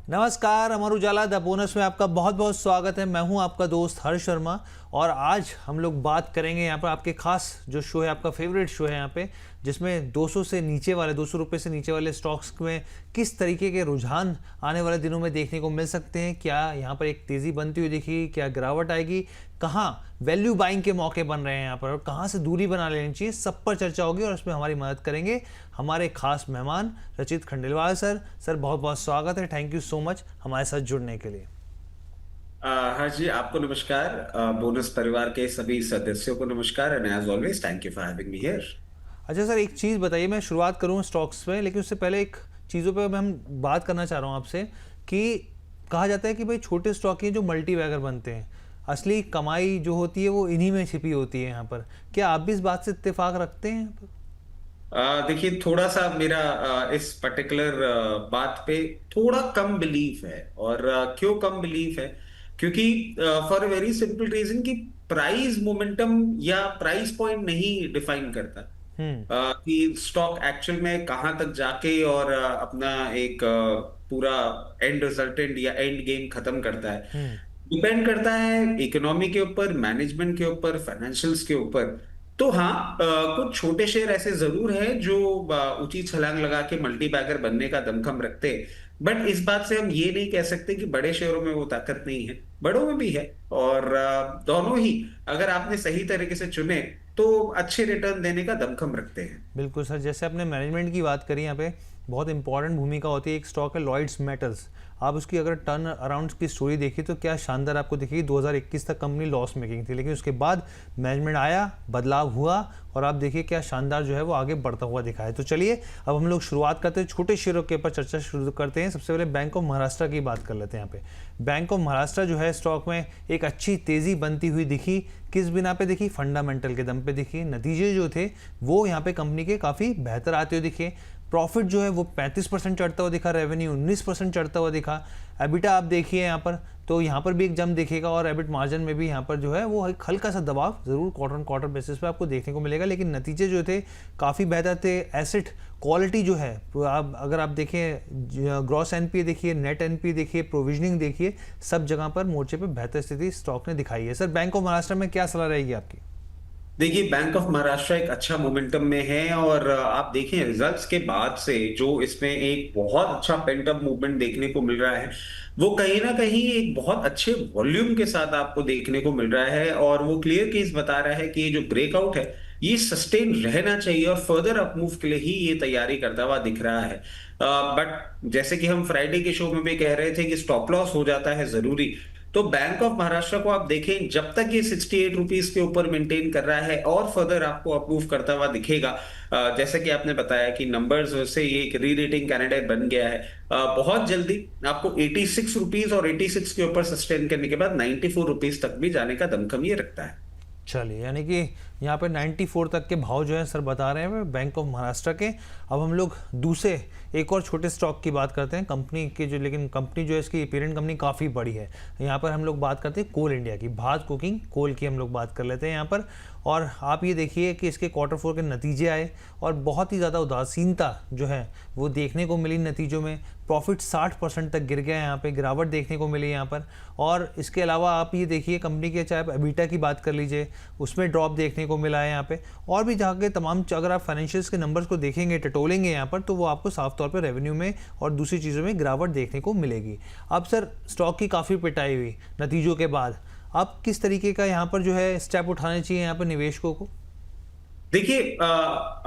नमस्कार, Amar Ujala the bonus में आपका बहुत बहुत स्वागत है। मैं हूं आपका दोस्त हर्ष शर्मा और आज हम लोग बात करेंगे यहाँ पर आपके खास जो शो है, आपका फेवरेट शो है यहाँ पे, जिसमें 200 से नीचे वाले 200 रुपये से नीचे वाले स्टॉक्स में किस तरीके के रुझान आने वाले दिनों में देखने को मिल सकते हैं। क्या यहाँ पर एक तेज़ी बनती हुई दिखेगी, क्या गिरावट आएगी, कहाँ वैल्यू बाइंग के मौके बन रहे हैं यहाँ पर और कहाँ से दूरी बना लेनी चाहिए, सब पर चर्चा होगी और उसमें हमारी मदद करेंगे हमारे खास मेहमान रचित खंडेलवाल सर। सर बहुत बहुत स्वागत है, थैंक यू सो मच हमारे साथ जुड़ने के लिए। हाँ जी, आपको नमस्कार। बोनस परिवार के सभी सदस्यों को नमस्कार and as always thank you for having me here. अच्छा सर, एक चीज़ बताइए, मैं शुरुआत करूँ स्टॉक्स में, लेकिन उससे पहले एक चीज़ों पे मैं हम बात करना चाह रहा हूँ आपसे कि कहा जाता है कि भाई छोटे स्टॉक ही जो मल्टी बैगर बनते हैं, असली कमाई जो होती है वो इन्हीं में छिपी होती है यहाँ पर। क्या आप भी इस बात से इत्तेफाक रखते हैं यहाँ पर? देखिए, थोड़ा सा मेरा इस पर्टिकुलर बात पे थोड़ा कम बिलीफ है। और क्यों कम बिलीफ है? क्योंकि for a very simple reason कि प्राइस मोमेंटम या प्राइस पॉइंट नहीं डिफाइन करता हम्म। कि स्टॉक एक्चुअल में कहाँ तक जाके और अपना एक पूरा एंड रिजल्टेंट या एंड गेम खत्म करता है। हम्म। डिपेंड करता है इकोनॉमी के ऊपर, मैनेजमेंट के ऊपर, फाइनेंशियल्स के ऊपर। तो हाँ, कुछ छोटे शेयर ऐसे जरूर हैं जो ऊंची छलांग लगा के मल्टी बैगर बनने का दमखम रखते हैं। बट इस बात से हम ये नहीं कह सकते कि बड़े शेयरों में वो ताकत नहीं है, बड़ों में भी है। और दोनों ही अगर आपने सही तरीके से चुने तो अच्छे रिटर्न देने का दमखम रखते हैं। बिल्कुल सर, जैसे आपने मैनेजमेंट की बात करी, यहाँ पे बहुत इंपॉर्टेंट भूमिका होती है। एक स्टॉक है लॉयड्स मेटल्स, आप उसकी अगर टर्न अराउंड की स्टोरी देखी तो क्या शानदार आपको दिखेगी। 2021 तक कंपनी लॉस मेकिंग थी, लेकिन उसके बाद मैनेजमेंट आया, बदलाव हुआ और आप देखिए क्या शानदार जो है वो आगे बढ़ता हुआ दिखा है। तो चलिए अब हम लोग शुरुआत करते हैं, छोटे शेयरों के ऊपर चर्चा शुरू करते हैं। सबसे पहले बैंक ऑफ महाराष्ट्र की बात कर लेते हैं। यहाँ पे बैंक ऑफ महाराष्ट्र जो है स्टॉक में एक अच्छी तेज़ी बनती हुई दिखी। किस बिना पे दिखी? फंडामेंटल के दम पे दिखी। नतीजे जो थे वो यहाँ पे कंपनी के काफ़ी बेहतर आते हुए दिखे। प्रॉफिट जो है वो 35% चढ़ता हुआ दिखा, रेवेन्यू 19% चढ़ता हुआ दिखा। एबिटा आप देखिए यहाँ पर, तो यहाँ पर भी एक जंप दिखेगा और एबिट मार्जिन में भी यहाँ पर जो है वो एक हल्का सा दबाव ज़रूर क्वार्टर क्वार्टर बेसिस पे आपको देखने को मिलेगा, लेकिन नतीजे जो थे काफ़ी बेहतर थे। एसेट क्वालिटी जो है, आप अगर आप देखें ग्रॉस एनपीए देखिए, नेट एनपीए देखिए, प्रोविजनिंग देखिए, सब जगह पर मोर्चे पे बेहतर स्थिति स्टॉक ने दिखाई है। सर बैंक ऑफ महाराष्ट्र में क्या सलाह रहेगी आपकी? देखिए, बैंक ऑफ महाराष्ट्र एक अच्छा मोमेंटम में है। और आप देखें रिजल्ट्स के बाद से जो इसमें एक बहुत अच्छा पेंट अप मूवमेंट देखने को मिल रहा है, वो कहीं ना कहीं एक बहुत अच्छे वॉल्यूम के साथ आपको देखने को मिल रहा है। और वो क्लियर केस बता रहा है कि ये जो ब्रेकआउट है ये सस्टेन रहना चाहिए और फर्दर अपमूव के लिए ही ये तैयारी करता हुआ दिख रहा है। बट जैसे कि हम फ्राइडे के शो में भी कह रहे थे कि स्टॉप लॉस हो जाता है जरूरी। तो बैंक ऑफ महाराष्ट्र को आप देखें, जब तक ये 68 रुपीज के ऊपर मेंटेन कर रहा है और फर्दर आपको अप्रूव करता हुआ दिखेगा। जैसे कि आपने बताया कि नंबर्स से ये एक री रेटिंग कैंडिडेट बन गया है। बहुत जल्दी आपको 86 रुपीज और 86 के ऊपर सस्टेन करने के बाद 94 रुपीज तक भी जाने का दमखम ये रखता है। चलिए, यानी कि यहाँ पे 94 तक के भाव जो है सर बता रहे हैं बैंक ऑफ महाराष्ट्र के। अब हम लोग दूसरे एक और छोटे स्टॉक की बात करते हैं कंपनी के जो, लेकिन कंपनी जो है इसकी पेरेंट कंपनी काफ़ी बड़ी है। यहाँ पर हम लोग बात करते हैं कोल इंडिया की, भारत कोकिंग कोल की हम लोग बात कर लेते हैं यहाँ पर। और आप ये देखिए कि इसके क्वार्टर 4 के नतीजे आए और बहुत ही ज़्यादा उदासीनता जो है वो देखने को मिली नतीजों में। प्रॉफिट 60% तक गिर गया, यहाँ पे गिरावट देखने को मिली यहाँ पर। और इसके अलावा आप ये देखिए कंपनी के, चाहे आप एबिटा की बात कर लीजिए, उसमें ड्रॉप देखने को मिला है यहाँ पे। और भी जाके तमाम, अगर आप फाइनेंशियल्स के नंबर्स को देखेंगे, टटोलेंगे यहाँ पर, तो वो आपको साफ तौर पर रेवेन्यू में और दूसरी चीज़ों में गिरावट देखने को मिलेगी। अब सर स्टॉक की काफ़ी पिटाई हुई नतीजों के बाद, आप किस तरीके का यहाँ पर जो है स्टेप उठाने चाहिए यहाँ पर निवेशकों को? देखिए,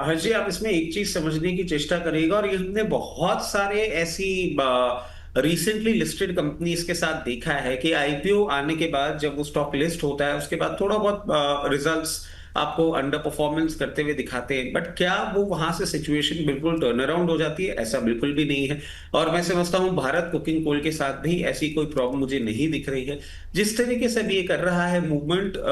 हर्ष जी, आप इसमें एक चीज समझने की चेष्टा करिएगा। और ये हमने बहुत सारे ऐसी रिसेंटली लिस्टेड कंपनीज के साथ देखा है कि आईपीओ आने के बाद जब वो स्टॉक लिस्ट होता है उसके बाद थोड़ा बहुत रिजल्ट्स आपको अंडर परफॉर्मेंस करते हुए दिखाते हैं। बट क्या वो वहां से सिचुएशन बिल्कुल टर्न अराउंड हो जाती है? ऐसा बिल्कुल भी नहीं है। और मैं समझता हूं भारत कुकिंग कोल के साथ भी ऐसी कोई प्रॉब्लम मुझे नहीं दिख रही है। जिस तरीके से भी ये कर रहा है मूवमेंट,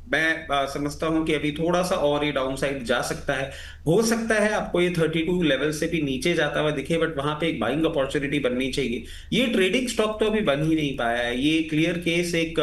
मैं समझता हूं कि अभी थोड़ा सा और ये डाउन साइड जा सकता है। हो सकता है आपको ये 32 लेवल से भी नीचे जाता हुआ दिखे, बट वहां पे एक बाइंग अपॉर्चुनिटी बननी चाहिए। ये ट्रेडिंग स्टॉक तो अभी बन ही नहीं पाया है। ये क्लियर केस एक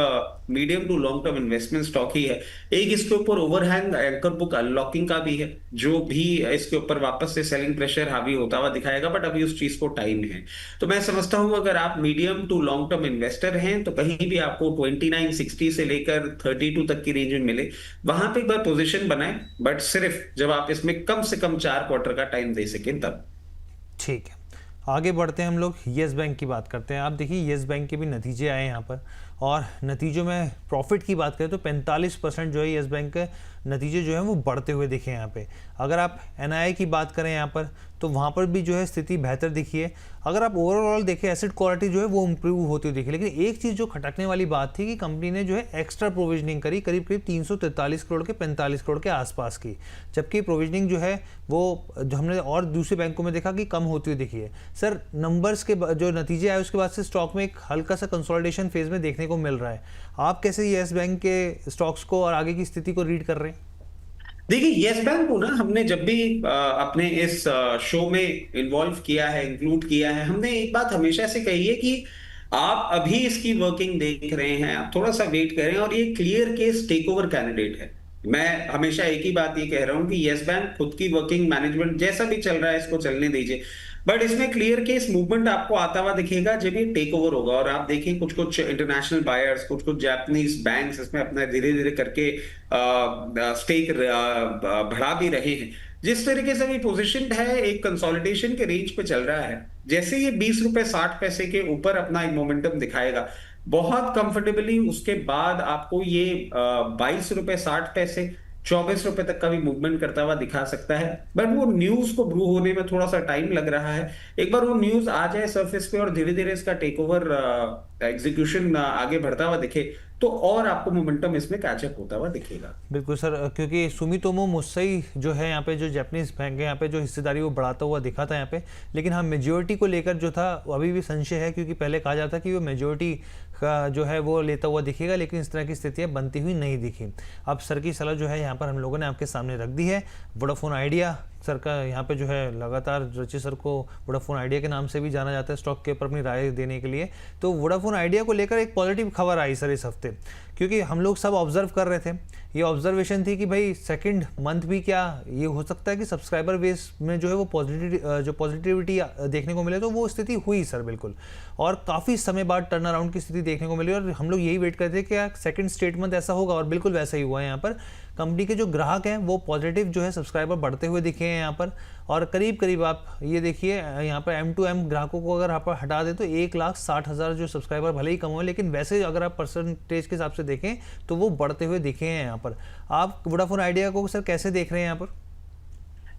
medium to long term investment stock ही है। एक इसके ऊपर ओवरहैंग एंकर बुक अनलॉकिंग का भी है, जो भी इसके ऊपर वापस से सेलिंग प्रेशर हावी होता हुआ दिखाएगा, बट अभी उस चीज को टाइम है। तो मैं समझता हूं अगर आप medium to long term investor हैं तो कहीं भी आपको 2960 से लेकर 32 तक की रेंज में मिले, वहां पे एक बार पोजीशन बनाएं, बट सिर्फ जब आप इसमें कम से कम 4 क्वार्टर का टाइम दे सकें तब। ठीक है, आगे बढ़ते हैं हम लोग येस बैंक की बात करते हैं। आप देखिए येस बैंक के भी नतीजे आए यहाँ पर, और नतीजों में प्रॉफिट की बात करें तो 45% जो है येस बैंक के नतीजे जो है वो बढ़ते हुए दिखे यहाँ पे। अगर आप एनआईआई की बात करें यहाँ पर तो वहाँ पर भी जो है स्थिति बेहतर दिखी है। अगर आप ओवरऑल देखें एसेट क्वालिटी जो है वो इंप्रूव होती हुई दिखी, लेकिन एक चीज़ जो खटकने वाली बात थी कि कंपनी ने जो है एक्स्ट्रा प्रोविजनिंग करी करीब करीब 343 करोड़ के 45 करोड़ के आसपास की, जबकि प्रोविजनिंग जो है वो जो हमने और दूसरे बैंकों में देखा कि कम होती हुई दिखी है। सर नंबर्स के जो नतीजे आए उसके बाद से स्टॉक में एक हल्का सा कंसोलिडेशन फेज में देखने को मिल रहा है। आप कैसे येस बैंक के स्टॉक्स को और आगे की स्थिति को रीड कर रहे हैं? देखिए यस बैंक को ना हमने जब भी अपने इस शो में इन्वॉल्व किया है, इंक्लूड किया है, हमने एक बात हमेशा से कही है कि आप अभी इसकी वर्किंग देख रहे हैं, आप थोड़ा सा वेट करें, और ये clear case take over candidate है। मैं हमेशा एक ही बात ये कह रहा हूं कि यस बैंक खुद की वर्किंग मैनेजमेंट जैसा भी चल रहा है इसको चलने दीजिए, बट इसमें क्लियर केस मूवमेंट आपको आता हुआ दिखेगा जब ये टेक ओवर होगा। और आप देखें कुछ कुछ इंटरनेशनल बायर्स, कुछ कुछ जापानीज बैंक्स इसमें अपना धीरे धीरे करके स्टेक बढ़ा भी रहे हैं। जिस तरीके से भी पोजीशन है एक कंसोलिडेशन के रेंज पे चल रहा है, जैसे ये 20 रुपए 60 पैसे के ऊपर अपना एक मोमेंटम दिखाएगा बहुत कंफर्टेबली, उसके बाद आपको ये 22 रुपए 60 पैसे 24 रुपए तक का भी मूवमेंट करता हुआ दिखा सकता है। बट वो न्यूज को ब्रू होने में थोड़ा सा टाइम लग रहा है। एक बार वो न्यूज आ जाए सरफेस पे और धीरे धीरे इसका टेक ओवर एग्जीक्यूशन आगे बढ़ता हुआ दिखे, तो और आपको मोमेंटम इसमें कैचअप होता हुआ दिखेगा। बिल्कुल सर, क्योंकि सुमितोमो मुत्सुई जो है यहाँ पे जो जापानीज बैंक है यहाँ पे जो हिस्सेदारी वो बढ़ाता हुआ दिखा था यहाँ पे, लेकिन हाँ मेजोरिटी को लेकर जो था अभी भी संशय है, क्योंकि पहले कहा जाता कि वो मेजोरिटी का जो है वो लेता हुआ दिखेगा, लेकिन इस तरह की स्थितियाँ बनती हुई नहीं दिखी। अब सर की सलाह जो है यहाँ पर हम लोगों ने आपके सामने रख दी है। वोडाफोन आइडिया सर का यहाँ पे जो है लगातार रची सर को वोडाफोन आइडिया के नाम से भी जाना जाता है स्टॉक के ऊपर अपनी राय देने के लिए। तो वोडाफोन आइडिया को लेकर एक पॉजिटिव खबर आई सर इस हफ्ते, क्योंकि हम लोग सब ऑब्जर्व कर रहे थे, ये ऑब्जर्वेशन थी कि भाई सेकंड मंथ भी क्या ये हो सकता है कि सब्सक्राइबर बेस में जो है वो पॉजिटिविटी देखने को मिले, तो वो स्थिति हुई सर बिल्कुल, और काफ़ी समय बाद टर्न अराउंड की स्थिति देखने को मिली। और हम लोग यही वेट करते थे कि सेकंड स्टेटमेंट ऐसा होगा, और बिल्कुल वैसा ही हुआ है। यहाँ पर कंपनी के जो ग्राहक हैं वो पॉजिटिव जो है सब्सक्राइबर बढ़ते हुए दिखे हैं यहाँ पर, और करीब करीब आप ये देखिए यहाँ पर M2M ग्राहकों को अगर आप हटा दें तो 1,60,000 जो सब्सक्राइबर भले ही कम हो, लेकिन वैसे अगर आप परसेंटेज के हिसाब से देखें तो वो बढ़ते हुए दिखे हैं यहाँ पर। आप वोडाफोन आइडिया को सर कैसे देख रहे हैं यहाँ पर?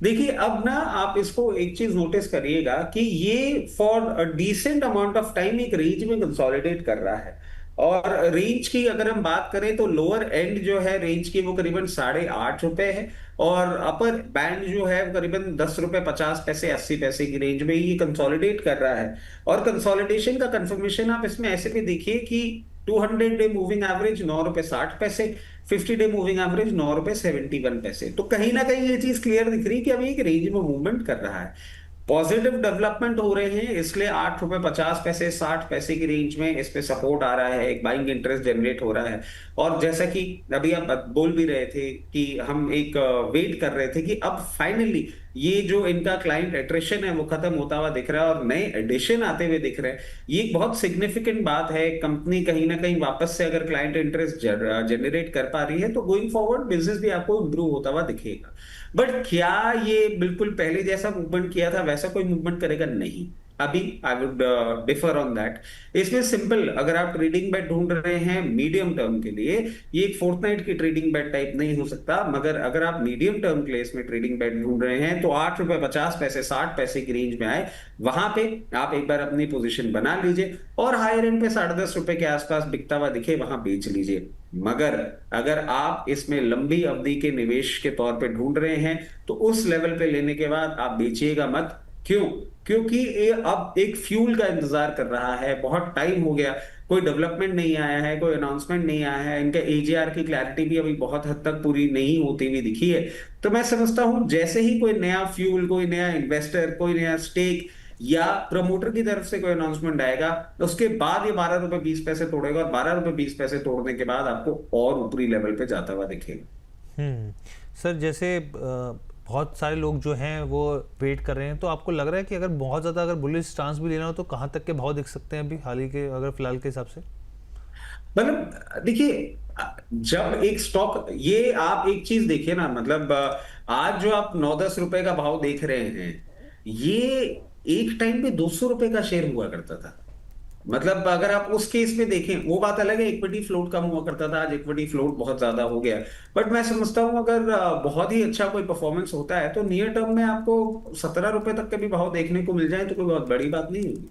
देखिए अब ना आप इसको एक चीज नोटिस करिएगा कि ये for a decent amount of time एक रेंज में कंसोलिडेट कर रहा है। और रेंज की अगर हम बात करें तो लोअर एंड जो है रेंज की वो करीबन 8.5 रुपए है, और अपर बैंड जो है वो करीबन 10 रुपए 50 पैसे 80 पैसे की रेंज में ये कंसोलिडेट कर रहा है। और कंसोलिडेशन का कंफर्मेशन आप इसमें ऐसे भी देखिए कि 200 डे मूविंग एवरेज 9 रुपए 60 पैसे, 50 डे मूविंग एवरेज 9 रुपए 71 पैसे। तो कहीं ना कहीं ये चीज क्लियर दिख रही है कि अभी एक रेंज में मूवमेंट कर रहा है, पॉजिटिव डेवलपमेंट हो रहे हैं, इसलिए 8 रुपए 50 पैसे 60 पैसे की रेंज में इस पे सपोर्ट आ रहा है, एक बाइंग इंटरेस्ट जनरेट हो रहा है। और जैसा कि अभी आप बोल भी रहे थे कि हम एक वेट कर रहे थे कि अब फाइनली ये जो इनका क्लाइंट एट्रिशन है वो खत्म होता हुआ दिख रहा है और नए एडिशन आते हुए दिख रहे हैं। ये एक बहुत सिग्निफिकेंट बात है। कंपनी कहीं ना कहीं वापस से अगर क्लाइंट इंटरेस्ट जनरेट कर पा रही है तो गोइंग फॉरवर्ड बिजनेस भी आपको इंप्रूव होता हुआ दिखेगा। बट क्या ये बिल्कुल पहले जैसा मूवमेंट किया था वैसा कोई मूवमेंट करेगा? नहीं, अभी I would differ on that. इसमें सिंपल, अगर आप ट्रेडिंग बेट ढूंढ रहे हैं मीडियम टर्म के लिए, ये एक फोर्टनाइट की ट्रेडिंग बेट टाइप नहीं हो सकता, मगर अगर आप मीडियम टर्म के लिए इसमें ट्रेडिंग बेट ढूंढ रहे हैं तो 8 रुपए 50 पैसे 60 पैसे की रेंज में आए, वहां पे आप एक बार अपनी पोजीशन बना लीजिए, और हायर एंड पे 10.5 रुपए के आसपास बिकता हुआ दिखे वहां बेच लीजिए। मगर अगर आप इसमें लंबी अवधि के निवेश के तौर पे ढूंढ रहे हैं तो उस लेवल पे लेने के बाद आप बेचिएगा मत। क्यों? क्योंकि ये अब एक फ्यूल का इंतजार कर रहा है, बहुत टाइम हो गया, कोई डेवलपमेंट नहीं आया है, कोई अनाउंसमेंट नहीं आया है, इनका एजीआर की क्लैरिटी भी अभी बहुत हद तक पूरी नहीं होती हुई दिखी है। तो मैं समझता हूं जैसे ही कोई नया फ्यूल, कोई नया इन्वेस्टर, कोई नया स्टेक या प्रमोटर की तरफ से कोई अनाउंसमेंट आएगा, उसके बाद ये 12 रुपए 20 पैसे तोड़ेगा, और 12 रुपए 20 पैसे तोड़ने के बाद आपको और ऊपरी लेवल पे जाता हुआ दिखेगा। हम्म। सर जैसे बहुत सारे लोग जो हैं वो वेट कर रहे हैं, तो आपको लग रहा है कि अगर बहुत ज़्यादा अगर बुलिश स्टांस भी लेना हो तो कहाँ तक के भाव दिख सकते हैं अभी हाल ही के, अगर फिलहाल के हिसाब से? मतलब देखिए, जब एक स्टॉक, ये आप एक चीज देखिए ना, मतलब आज जो आप 9-10 रुपए का भाव देख रहे हैं, ये एक टाइम पे 200 रुपए का शेयर हुआ करता था। मतलब अगर आप उस केस में देखें, वो बात अलग है, इक्विटी फ्लोट कम हुआ करता था, आज इक्विटी फ्लोट बहुत ज्यादा हो गया। बट मैं समझता हूं अगर बहुत ही अच्छा कोई परफॉर्मेंस होता है तो नियर टर्म में आपको 17 रुपए तक के भी भाव देखने को मिल जाए तो कोई बहुत बड़ी बात नहीं होगी।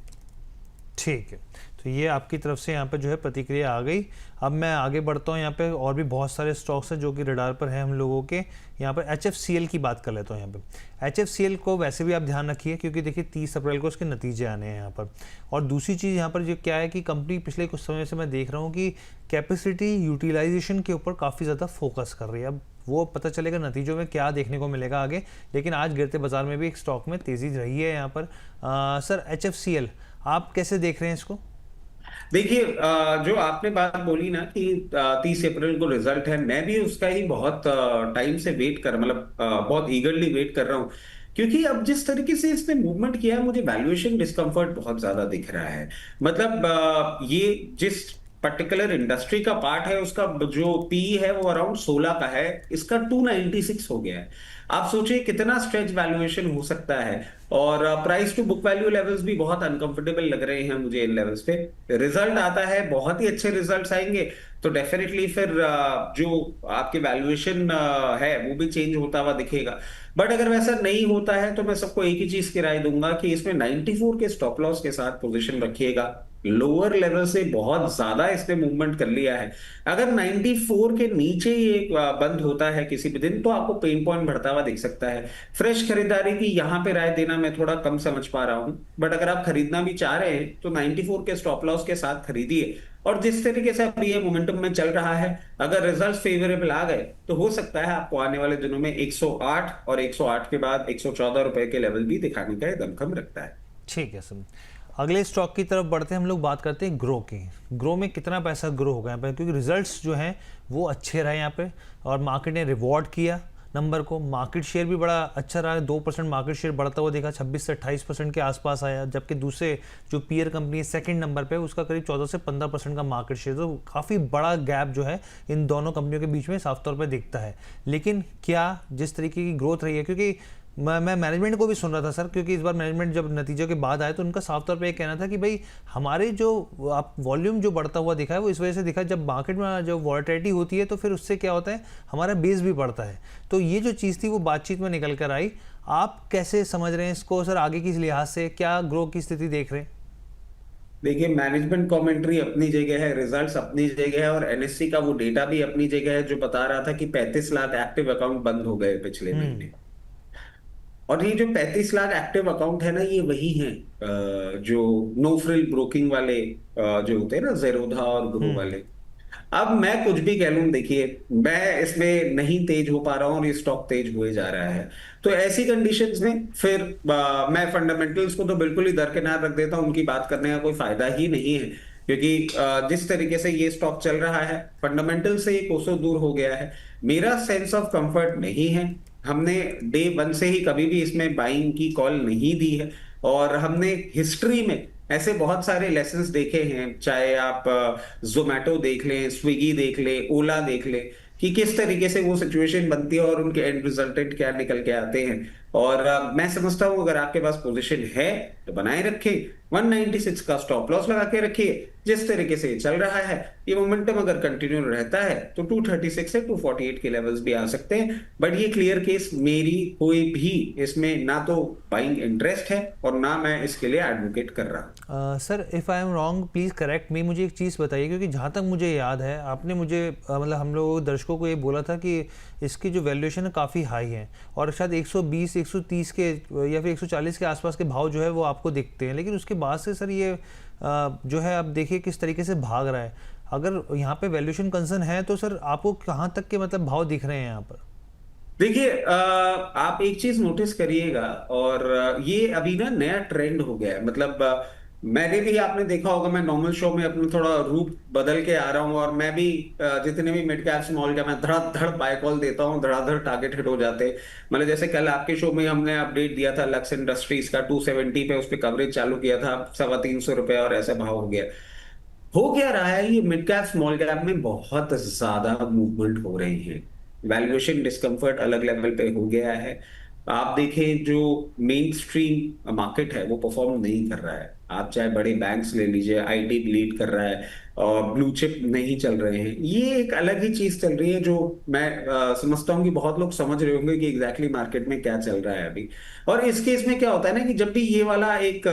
ठीक है, तो ये आपकी तरफ से यहाँ पे जो है प्रतिक्रिया आ गई। अब मैं आगे बढ़ता हूँ, यहाँ पे और भी बहुत सारे स्टॉक्स हैं जो कि रडार पर हैं हम लोगों के। यहाँ पर HFCL की बात कर लेता हूँ। यहाँ पे HFCL को वैसे भी आप ध्यान रखिए, क्योंकि देखिए 30 अप्रैल को उसके नतीजे आने हैं यहाँ पर। और दूसरी चीज़ यहाँ पर जो क्या है कि कंपनी पिछले कुछ समय से मैं देख रहा हूँ कि कैपेसिटी यूटिलाइजेशन के ऊपर काफ़ी ज़्यादा फोकस कर रही है। अब वो पता चलेगा नतीजों में क्या देखने को मिलेगा आगे, लेकिन आज गिरते बाजार में भी एक स्टॉक में तेज़ी रही है यहाँ पर। सर HFCL आप कैसे देख रहे हैं इसको? देखिए, जो आपने बात बोली ना कि 30 अप्रैल को रिजल्ट है, मैं भी उसका ही बहुत टाइम से वेट कर, मतलब बहुत ईगरली वेट कर रहा हूँ। क्योंकि अब जिस तरीके से इसने मूवमेंट किया है, मुझे वैल्यूएशन डिस्कम्फर्ट बहुत ज्यादा दिख रहा है। मतलब ये जिस पर्टिकुलर इंडस्ट्री का पार्ट है, उसका जो पी है वो अराउंड 16 का है, इसका 296 हो गया है। आप सोचिए कितना स्ट्रेच वैल्यूएशन हो सकता है। और price to book value levels भी बहुत अनकंफर्टेबल लग रहे हैं मुझे इन लेवल्स पे। रिजल्ट आता है, बहुत ही अच्छे रिजल्ट्स आएंगे तो डेफिनेटली फिर जो आपके वैल्यूएशन है वो भी चेंज होता हुआ दिखेगा। बट अगर वैसा नहीं होता है तो मैं सबको एक ही चीज की राय दूंगा कि इसमें 94 के स्टॉप लॉस के साथ पोजीशन रखिएगा। लोअर लेवल से बहुत ज्यादा इसने मूवमेंट कर लिया है। अगर 94 के नीचे ये बंद होता है किसी भी दिन तो आपको पेन पॉइंट बढ़ता हुआ दिख सकता है। फ्रेश खरीदारी की यहाँ पे राय देना मैं थोड़ा कम समझ पा रहा हूँ, बट अगर आप खरीदना भी चाह रहे हैं तो 94 के स्टॉप लॉस के साथ खरीदिए। और जिस तरीके से अभी ये मोमेंटम में चल रहा है, अगर रिजल्ट फेवरेबल आ गए तो हो सकता है आपको आने वाले दिनों में 108 और 108 के बाद 114 रुपए के लेवल भी दिखाने का दमखम रखता है। ठीक है सर, अगले स्टॉक की तरफ बढ़ते हैं। हम लोग बात करते हैं ग्रो की। ग्रो में कितना पैसा ग्रो होगा यहाँ पे, क्योंकि रिजल्ट्स जो हैं वो अच्छे रहे यहाँ पे और मार्केट ने रिवॉर्ड किया नंबर को। मार्केट शेयर भी बड़ा अच्छा रहा, 2% मार्केट शेयर बढ़ता हुआ देखा, 26 से 28% के आसपास आया। जबकि दूसरे जो पीयर कंपनी है सेकंड नंबर पे, उसका करीब 14 से 15% का मार्केट शेयर। तो काफ़ी बड़ा गैप जो है इन दोनों कंपनियों के बीच में साफ तौर पर दिखता है। लेकिन क्या जिस तरीके की ग्रोथ रही है, क्योंकि मैं मैनेजमेंट को भी सुन रहा था सर, क्योंकि इस बार मैनेजमेंट जब नतीजों के बाद आए तो उनका साफ तौर पे ये कहना था कि भाई हमारे जो आप वॉल्यूम जो बढ़ता हुआ दिखा है वो इस वजह से दिखा है, जब मार्केट में जो वॉलेटिलिटी होती है तो फिर उससे क्या होता है, हमारा बेस भी बढ़ता है। तो ये जो चीज़ थी वो बातचीत में निकल कर आई। आप कैसे समझ रहे हैं इसको सर, आगे की लिहाज से क्या ग्रो की स्थिति देख रहे हैं? देखिए, मैनेजमेंट कमेंट्री अपनी जगह है, रिजल्ट्स अपनी जगह है, और एनएससी का वो डेटा भी अपनी जगह है जो बता रहा था कि 35 लाख एक्टिव अकाउंट बंद हो गए पिछले हम्म। महीने। और ये जो 35 लाख एक्टिव अकाउंट है ना, ये वही हैं जो नो फ्रिल ब्रोकिंग वाले जो होते हैं ना, जेरोधा और ग्रो हम्म। वाले। अब मैं कुछ भी कह लूं, देखिए मैं इसमें नहीं तेज हो पा रहा हूं और ये स्टॉक तेज हुए जा रहा है। तो ऐसी कंडीशंस में फिर मैं फंडामेंटल्स को तो बिल्कुल ही दरकिनार रख देता हूं, उनकी बात करने का कोई फायदा ही नहीं है। क्योंकि जिस तरीके से ये स्टॉक चल रहा है, फंडामेंटल से ये कोसों दूर हो गया है। मेरा सेंस ऑफ कंफर्ट नहीं है। हमने डे वन से ही कभी भी इसमें बाइंग की कॉल नहीं दी है। और हमने हिस्ट्री में ऐसे बहुत सारे लेसन्स देखे हैं, चाहे आप जोमेटो देख लें, स्विगी देख लें, ओला देख लें, कि किस तरीके से वो सिचुएशन बनती है और उनके एंड रिजल्टेंट क्या निकल के आते हैं। और मैं समझता हूं अगर आपके पास पोजीशन है तो बनाए रखें, 196 का स्टॉप लॉस लगा के रखिए। जिस तरीके से चल रहा है, ये मोमेंटम अगर कंटिन्यू रहता है तो 236 से 248 के लेवल्स भी आ सकते हैं। बट ये क्लियर केस, मेरी कोई भी इसमें ना तो बाइंग इंटरेस्ट है और ना मैं इसके लिए एडवोकेट कर रहा हूं। Sir if I am wrong please correct मी। मुझे एक चीज़ बताइए, क्योंकि जहाँ तक मुझे याद है आपने मुझे मतलब हम लोग दर्शकों को ये बोला था कि इसकी जो वैल्यूएशन है काफ़ी हाई है और शायद 120 130 के या फिर 140 के आसपास के भाव जो है वो आपको दिखते हैं। लेकिन उसके बाद से सर ये जो है आप देखिए किस तरीके से भाग रहा है। अगर यहाँ पे वैल्यूएशन कंसर्न है तो सर आपको कहाँ तक के मतलब भाव दिख रहे हैं यहाँ पर? देखिए आप एक चीज नोटिस करिएगा, और ये अभी ना नया ट्रेंड हो गया है। मतलब मैंने भी, आपने देखा होगा, मैं नॉर्मल शो में अपना थोड़ा रूप बदल के आ रहा हूँ, और मैं भी जितने भी मिड कैप स्मॉल कैप, मैं धड़ाधड़ बाय कॉल देता हूँ, धड़ाधड़ टारगेट हिट हो जाते हैं। मतलब जैसे कल आपके शो में हमने अपडेट दिया था लक्स इंडस्ट्रीज का, 270 पे उस पर कवरेज चालू किया था, 325 रुपए, और ऐसा भाव हो गया। हो क्या रहा है, ये मिड कैप स्मॉल कैप में बहुत ज्यादा मूवमेंट हो रही है। वैल्यूएशन डिस्कम्फर्ट अलग लेवल पे हो गया है। आप देखें, जो मेन स्ट्रीम मार्केट है वो परफॉर्म नहीं कर रहा है। आप चाहे बड़े बैंक्स ले लीजिए, आईटी लीड कर रहा है, और ब्लू चिप नहीं चल रहे हैं। ये एक अलग ही चीज चल रही है, जो मैं समझता हूँ कि बहुत लोग समझ रहे होंगे कि एग्जैक्टली मार्केट में क्या चल रहा है अभी। और इस केस में क्या होता है ना, कि जब भी ये वाला एक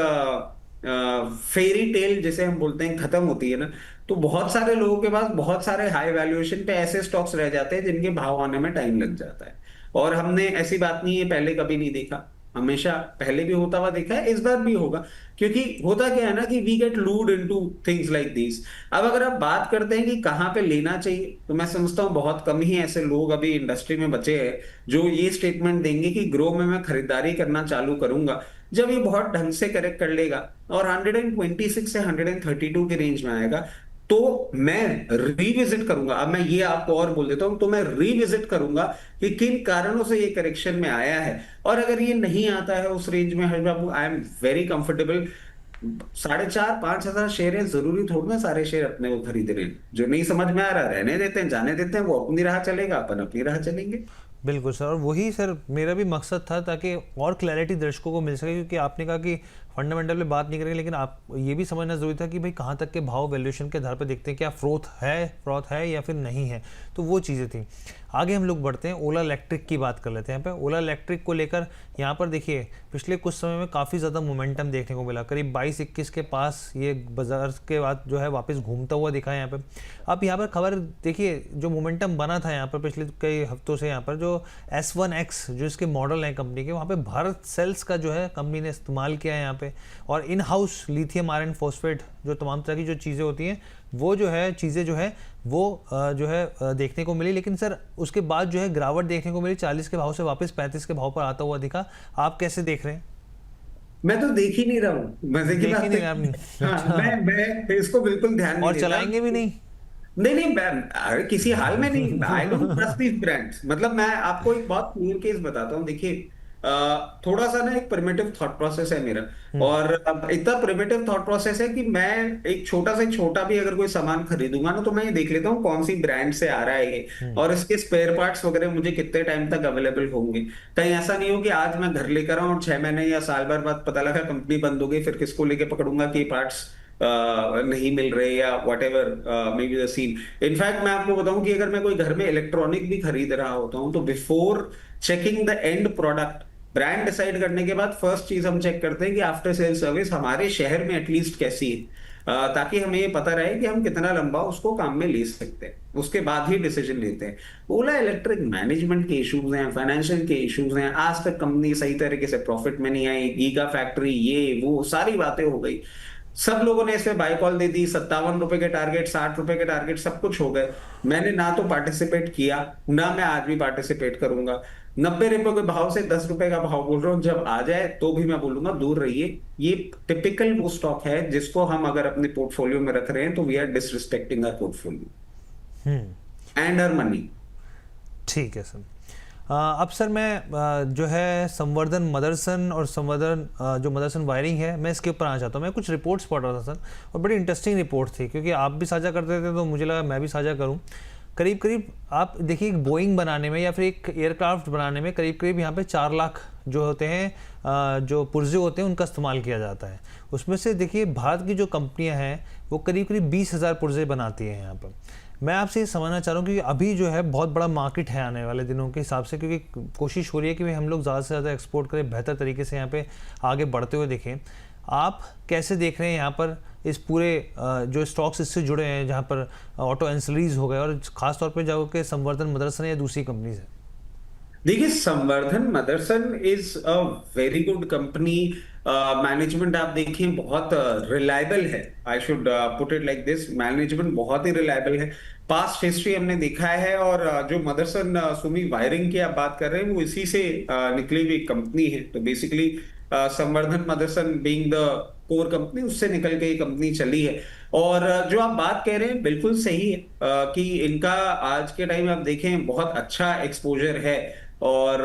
फेरी टेल जिसे हम बोलते हैं खत्म होती है ना, तो बहुत सारे लोगों के पास बहुत सारे हाई वैल्यूएशन पे ऐसे स्टॉक्स रह जाते हैं जिनके भाव आने में टाइम लग जाता है। और हमने, ऐसी बात नहीं है, पहले कभी नहीं देखा, हमेशा पहले भी होता हुआ देखा है, इस बार भी होगा। क्योंकि होता क्या है ना, कि we get lured into things like this. अब अगर आप बात करते हैं कि कहाँ पे लेना चाहिए, तो मैं समझता हूँ बहुत कम ही ऐसे लोग अभी इंडस्ट्री में बचे हैं जो ये स्टेटमेंट देंगे कि ग्रो में मैं खरीदारी करना चालू करूंगा जब ये बहुत ढंग से करेक्ट कर लेगा, और 126 से 132 के रेंज में आएगा, तो मैं रिविजिट करूंगा। अब मैं ये आपको और बोल देता हूं, तो मैं रिविजिट करूंगा कि किन कारणों से ये करेक्शन में आया है। और अगर ये नहीं आता है उस रेंज में, Harsh babu, I am very comfortable. 4,500-5,000 share है, जरूरी थोड़ा ना सारे शेयर अपने को खरीदने हैं। जो नहीं समझ में आ रहा रहने देते हैं, जाने देते हैं, वो अपनी राह चलेगा, अपन अपनी राह चलेंगे। बिल्कुल सर, और वही सर मेरा भी मकसद था, ताकि और क्लैरिटी दर्शकों को मिल सके। क्योंकि आपने कहा कि फंडामेंटल पे बात नहीं करेंगे, लेकिन आप ये भी समझना जरूरी था कि भाई कहाँ तक के भाव वैल्यूएशन के आधार पर देखते हैं, क्या फ्रॉथ है या फिर नहीं है। तो वो चीज़ें थी। आगे हम लोग बढ़ते हैं, ओला इलेक्ट्रिक की बात कर लेते हैं। यहाँ पे ओला इलेक्ट्रिक को लेकर यहाँ पर देखिए पिछले कुछ समय में काफ़ी ज़्यादा मोमेंटम देखने को मिला। करीब 22-21 के पास ये बाजार के बाद जो है वापस घूमता हुआ दिखा है यहाँ पे। अब यहाँ पर खबर देखिए, जो मोमेंटम बना था यहाँ पर पिछले कई हफ्तों से, यहाँ पर जो S1X जो इसके मॉडल हैं कंपनी के, वहाँ पे भारत सेल्स का जो है कंपनी ने इस्तेमाल किया है यहाँ पे। और in house lithium iron phosphate जो तमाम तरह की जो चीज़ें होती हैं, वो जो है चीज़ें जो है वो जो है देखने को मिली। लेकिन सर उसके बाद जो है गिरावट देखने को मिली, 40 के भाव से वापस 35 के भाव पर आता हुआ दिखा। आप कैसे देख रहे हैं? मैं तो देख ही नहीं रहा हूँ, मजे की देख ही बात नहीं है। रहे आपने? हाँ, अच्छा। मैं इसको बिल्कुल ध्यान नहीं और देता। चलाएंगे भी नहीं? नहीं नहीं, अरे किसी हाल में नहीं, I don't trust these brands. मतलब मैं आपको एक बहुत क्लियर केस बताता हूँ। देखिए थोड़ा सा ना एक प्रिमिटिव थॉट प्रोसेस है मेरा। हम्म। और अब इतना प्रिमिटिव थॉट प्रोसेस है कि मैं एक छोटा से छोटा भी अगर कोई सामान खरीदूंगा ना, तो मैं ये देख लेता हूँ कौन सी ब्रांड से आ रहा है ये, हम्म। और इसके स्पेयर पार्ट्स वगैरह मुझे कितने टाइम तक अवेलेबल होंगे। कहीं ऐसा नहीं हो कि आज मैं घर लेकर आऊं और 6 महीने या साल भर बाद पता लगा कंपनी बंद हो गई, फिर किसको लेके पकड़ूंगा कि पार्ट्स नहीं मिल रहे, या whatever may be the scene. In fact मैं आपको बताऊं कि अगर मैं कोई घर में इलेक्ट्रॉनिक भी खरीद रहा होता हूं, तो before checking the end product, brand decide करने के बाद फर्स्ट चीज हम चेक करते हैं कि आफ्टर सेल सर्विस हमारे शहर में एटलीस्ट कैसी है, ताकि हमें ये पता रहे कि हम कितना लंबा उसको काम में ले सकते हैं। उसके बाद ही डिसीजन लेते हैं। ओला इलेक्ट्रिक मैनेजमेंट के इश्यूज हैं, फाइनेंशियल के इश्यूज हैं, आज तक कंपनी सही तरीके से प्रॉफिट में नहीं आई, गीगा फैक्ट्री, ये वो सारी बातें हो गई। सब लोगों ने इसमें बाय कॉल दे दी, 57 रुपए के टारगेट, 60 रुपए के टारगेट, सब कुछ हो गए। मैंने ना तो पार्टिसिपेट किया, ना मैं आज भी पार्टिसिपेट करूंगा। 90 रुपए के भाव से 10 रुपए का भाव बोल रहा हूँ, जब आ जाए तो भी मैं बोलूंगा दूर रहिए। ये टिपिकल वो स्टॉक है जिसको हम अगर अपने पोर्टफोलियो में रख रहे हैं, तो we are disrespecting our portfolio hmm. And our money. ठीक है सर। अब सर मैं जो है संवर्धन मदरसन और संवर्धन जो मदरसन वायरिंग है, मैं इसके ऊपर आना चाहता हूँ। मैं कुछ रिपोर्ट्स पढ़ रहा था सर, और बड़ी इंटरेस्टिंग रिपोर्ट थी, क्योंकि आप भी साझा करते थे तो मुझे लगा मैं भी साझा करूँ। करीब करीब आप देखिए, एक बोइंग बनाने में या फिर एक एयरक्राफ्ट बनाने में करीब करीब यहाँ पे 4 लाख जो होते हैं, जो पुर्जे होते हैं, उनका इस्तेमाल किया जाता है। उसमें से देखिए भारत की जो कंपनियाँ हैं वो करीब करीब 20,000 पुर्जे बनाती हैं यहाँ पर। मैं आपसे ये समझना चाह रहा हूँ कि अभी जो है बहुत बड़ा मार्केट है आने वाले दिनों के हिसाब से, क्योंकि कोशिश हो रही है कि भाई हम लोग ज़्यादा से ज़्यादा एक्सपोर्ट करें, बेहतर तरीके से यहाँ पे आगे बढ़ते हुए दिखें। आप कैसे देख रहे हैं यहाँ पर इस पूरे जो स्टॉक्स इससे जुड़े हैं, जहाँ पर ऑटो एंसिलरीज हो गए, और ख़ास तौर पर जाओ के संवर्धन मदरसन या दूसरी कंपनीज है? देखिए, संवर्धन Motherson is a very good company. Management आप देखिए बहुत रिलायबल है। I should put it like this, management बहुत ही रिलायबल है। पास्ट हिस्ट्री हमने देखा है। और जो मदरसन सुमी वायरिंग की आप बात कर रहे हैं वो इसी से निकली हुई कंपनी है। तो बेसिकली संवर्धन Motherson being the core company, उससे निकल के ये कंपनी चली है। और जो आप बात कह रहे हैं बिल्कुल सही है कि इनका आज के टाइम आप देखें बहुत अच्छा एक्सपोजर है। और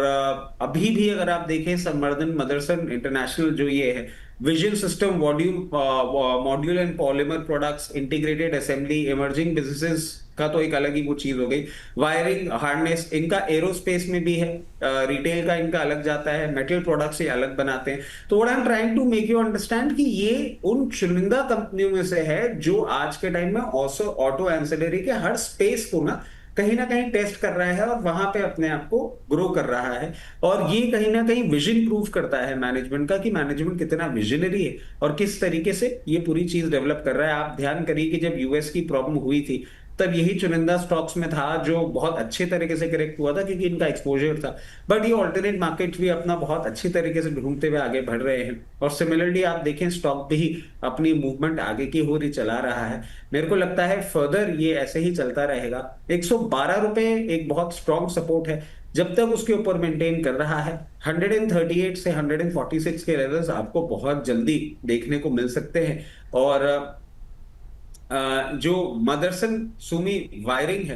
अभी भी अगर आप देखें संवर्धन मदरसन इंटरनेशनल जो ये है, vision system, module and polymer products, integrated assembly, emerging businesses का तो एक अलग ही वो चीज हो गई, वायरिंग हार्नेस, इनका एरोस्पेस में भी है, रिटेल का इनका अलग जाता है, मेटल प्रोडक्ट्स से अलग बनाते हैं। तो what I am trying to make you understand कि ये उन चुनिंदा कंपनियों में से है जो आज के टाइम में ऑटो एंसिलरी के हर स्पेस को ना कहीं टेस्ट कर रहा है और वहां पे अपने आप को ग्रो कर रहा है। और ये कहीं ना कहीं विजन प्रूफ करता है मैनेजमेंट का कि मैनेजमेंट कितना विजनरी है और किस तरीके से ये पूरी चीज डेवलप कर रहा है। आप ध्यान करिए कि जब यूएस की प्रॉब्लम हुई थी तब यही चुनिंदा स्टॉक्स में था जो बहुत अच्छे तरीके से करेक्ट हुआ था क्योंकि इनका एक्सपोजर था। बट ये ऑल्टरनेट मार्केट भी अपना बहुत अच्छी तरीके से ढूंढते हुए आगे बढ़ रहे हैं। और सिमिलरली आप देखें स्टॉक भी अपनी मूवमेंट आगे की हो रही चला रहा है। मेरे को लगता है फर्दर ये ऐसे ही चलता रहेगा। 112 रुपए एक बहुत स्ट्रॉन्ग सपोर्ट है, जब तक उसके ऊपर मेंटेन कर रहा है 138 से 146 के लेवल्स आपको बहुत जल्दी देखने को मिल सकते हैं। और जो मदरसन सुमी वायरिंग है,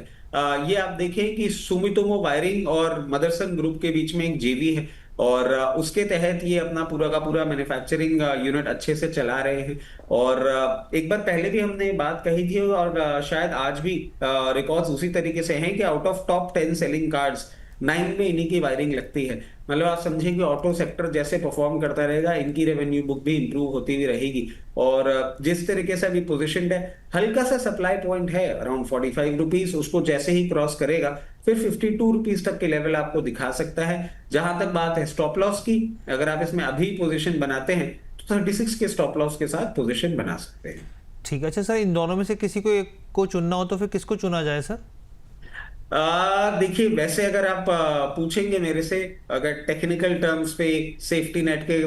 ये आप देखें कि सुमितोमो वायरिंग और मदरसन ग्रुप के बीच में एक जेवी है। और उसके तहत ये अपना पूरा का पूरा मैन्युफैक्चरिंग यूनिट अच्छे से चला रहे हैं। और एक बार पहले भी हमने बात कही थी और शायद आज भी रिकॉर्ड्स उसी तरीके से हैं कि out of top 10 selling cards 9 में इन्हीं की वायरिंग लगती है। मतलब आप समझें कि ऑटो सेक्टर जैसे परफॉर्म करता रहेगा इनकी रेवेन्यू बुक भी इंप्रूव होती हुई रहेगी। और जिस तरीके से अभी पोजीशनड है, हल्का सा सप्लाई पॉइंट है अराउंड 45 रुपीज, उसको जैसे ही क्रॉस करेगा फिर 52 रुपीज तक के लेवल आपको दिखा सकता है। जहां तक बात है स्टॉप लॉस की, अगर आप इसमें अभी पोजीशन बनाते हैं तो 36 के स्टॉप लॉस के साथ पोजीशन बना सकते हैं। ठीक है। अच्छा सर, इन दोनों में से किसी को एक को चुनना हो तो फिर किसको चुना जाए सर? देखिए वैसे अगर आप पूछेंगे मेरे से, अगर टेक्निकल टर्म्स पे, सेफ्टी नेट के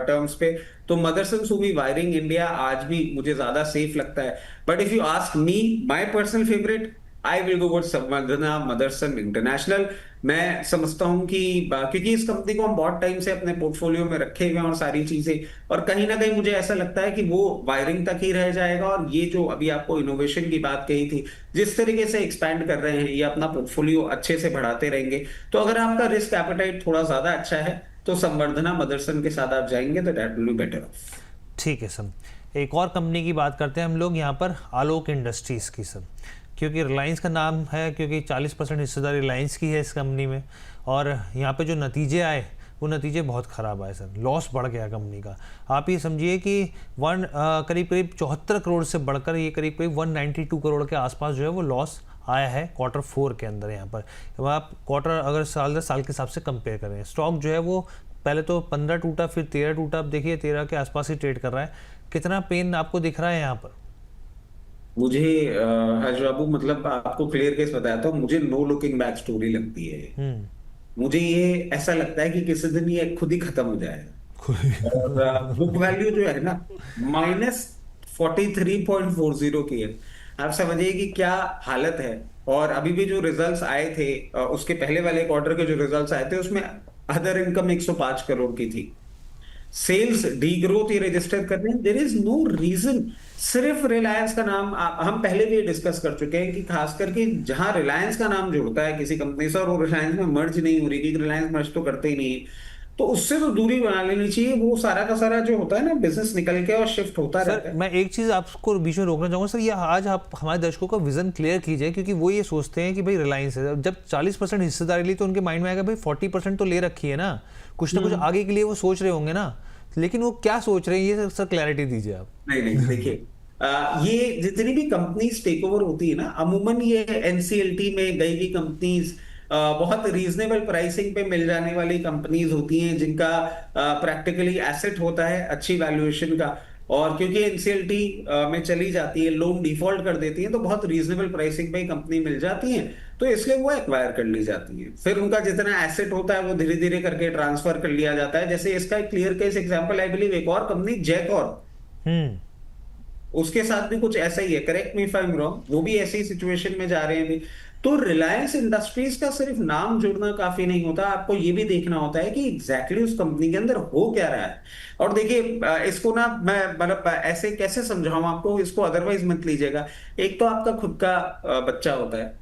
टर्म्स पे, तो मदरसन सुमी वायरिंग इंडिया आज भी मुझे ज्यादा सेफ लगता है। But if you ask me my personal favourite, I will go with Samvardhana Motherson international. मैं समझता हूं कि क्योंकि इस कंपनी को हम बहुत टाइम से अपने पोर्टफोलियो में रखे हुए हैं और सारी चीजें, और कहीं ना कहीं मुझे ऐसा लगता है कि वो वायरिंग तक ही रह जाएगा। और ये जो अभी आपको इनोवेशन की बात कही थी, जिस तरीके से एक्सपैंड कर रहे हैं, ये अपना पोर्टफोलियो अच्छे से बढ़ाते रहेंगे। तो अगर आपका रिस्क एपेटाइट थोड़ा ज्यादा अच्छा है तो संवर्धना मदरसन के साथ आप जाएंगे तो that will be better of. ठीक है सर। एक और कंपनी की बात करते हैं हम लोग यहाँ पर, आलोक इंडस्ट्रीज़ की सर, क्योंकि रिलायंस का नाम है, क्योंकि 40% हिस्सेदारी रिलायंस की है इस कंपनी में। और यहाँ पे जो नतीजे आए वो नतीजे बहुत ख़राब आए सर, लॉस बढ़ गया कंपनी का। आप ये समझिए कि करीब करीब 74 करोड़ से बढ़कर ये करीब करीब 192 करोड़ के आसपास जो है वो लॉस आया है Q4 के अंदर। यहाँ पर अब आप क्वार्टर अगर साल के हिसाब से कंपेयर करें, स्टॉक जो है वो पहले तो 15 टूटा, फिर 13 टूटा, अब देखिए 13 के आसपास ही ट्रेड कर रहा है। कितना पेन आपको दिख रहा है यहाँ पर? मुझे हर्ष बाबू, मतलब आपको क्लियर केस बताता हूँ, मुझे नो लुकिंग बैक स्टोरी लगती है। मुझे ये ऐसा लगता है कि किसी दिन ये खुद ही खत्म हो जाएगा। और बुक वैल्यू जो है ना -43.40 की है। आप समझिए कि क्या हालत है। और अभी भी जो रिजल्ट्स आए थे, उसके पहले वाले क्वार्टर के जो रिजल्ट्स आए थे उसमें अदर इनकम 105 करोड़ की थी। सेल्स डी ग्रोथ ये रजिस्टर कर रहे हैं। देयर इज नो रीजन, सिर्फ रिलायंस का नाम हम पहले भी डिस्कस कर चुके हैं कि खास करके जहां रिलायंस का नाम जुड़ता है किसी कंपनी से और वो रिलायंस में मर्ज नहीं हो रही, क्योंकि रिलायंस मर्ज तो करते ही नहीं है, तो उससे तो दूरी बना लेनी चाहिए। वो सारा का सारा जो होता है ना बिजनेस निकल के और शिफ्ट होता रहता है। मैं एक चीज़ आपको बीच में रोकना चाहूँगा सर, ये आज आप हमारे दर्शकों का विजन क्लियर कीजिए, क्योंकि वो ये सोचते हैं कि भाई रिलायंस है, जब 40% हिस्सेदारी ली तो उनके माइंड में आएगा भाई 40% तो ले रखी है ना, कुछ ना कुछ आगे के लिए वो सोच रहे होंगे ना, लेकिन वो क्या सोच रहे हैं ये सर क्लैरिटी दीजिए आप। नहीं देखिए, ये जितनी भी कंपनीज टेक ओवर होती है ना, अमूमन ये एनसीएलटी में गई हुई कंपनीज, बहुत रीजनेबल प्राइसिंग पे मिल जाने वाली कंपनीज होती हैं जिनका प्रैक्टिकली एसेट होता है अच्छी वैल्यूएशन का। और क्योंकि एनसीएलटी में चली जाती है, लोन डिफॉल्ट कर देती है, तो बहुत रीजनेबल प्राइसिंग पे कंपनी मिल जाती है, तो इसलिए वो एक्वायर कर ली जाती है। फिर उनका जितना एसेट होता है वो धीरे धीरे करके ट्रांसफर कर लिया जाता है। जैसे इसका एक clear case example I believe एक और कंपनी जैकॉर, उसके साथ भी कुछ ऐसा ही है, correct me if I am wrong, वो भी ऐसी ही सिचुएशन में जा रहे हैं अभी। तो रिलायंस इंडस्ट्रीज का सिर्फ नाम जुड़ना काफी नहीं होता, आपको ये भी देखना होता है कि एग्जैक्टली उस कंपनी के अंदर हो क्या रहा है। और देखिए इसको ना मैं मतलब ऐसे कैसे समझाऊं आपको, इसको अदरवाइज मत लीजिएगा। एक तो आपका खुद का बच्चा होता है,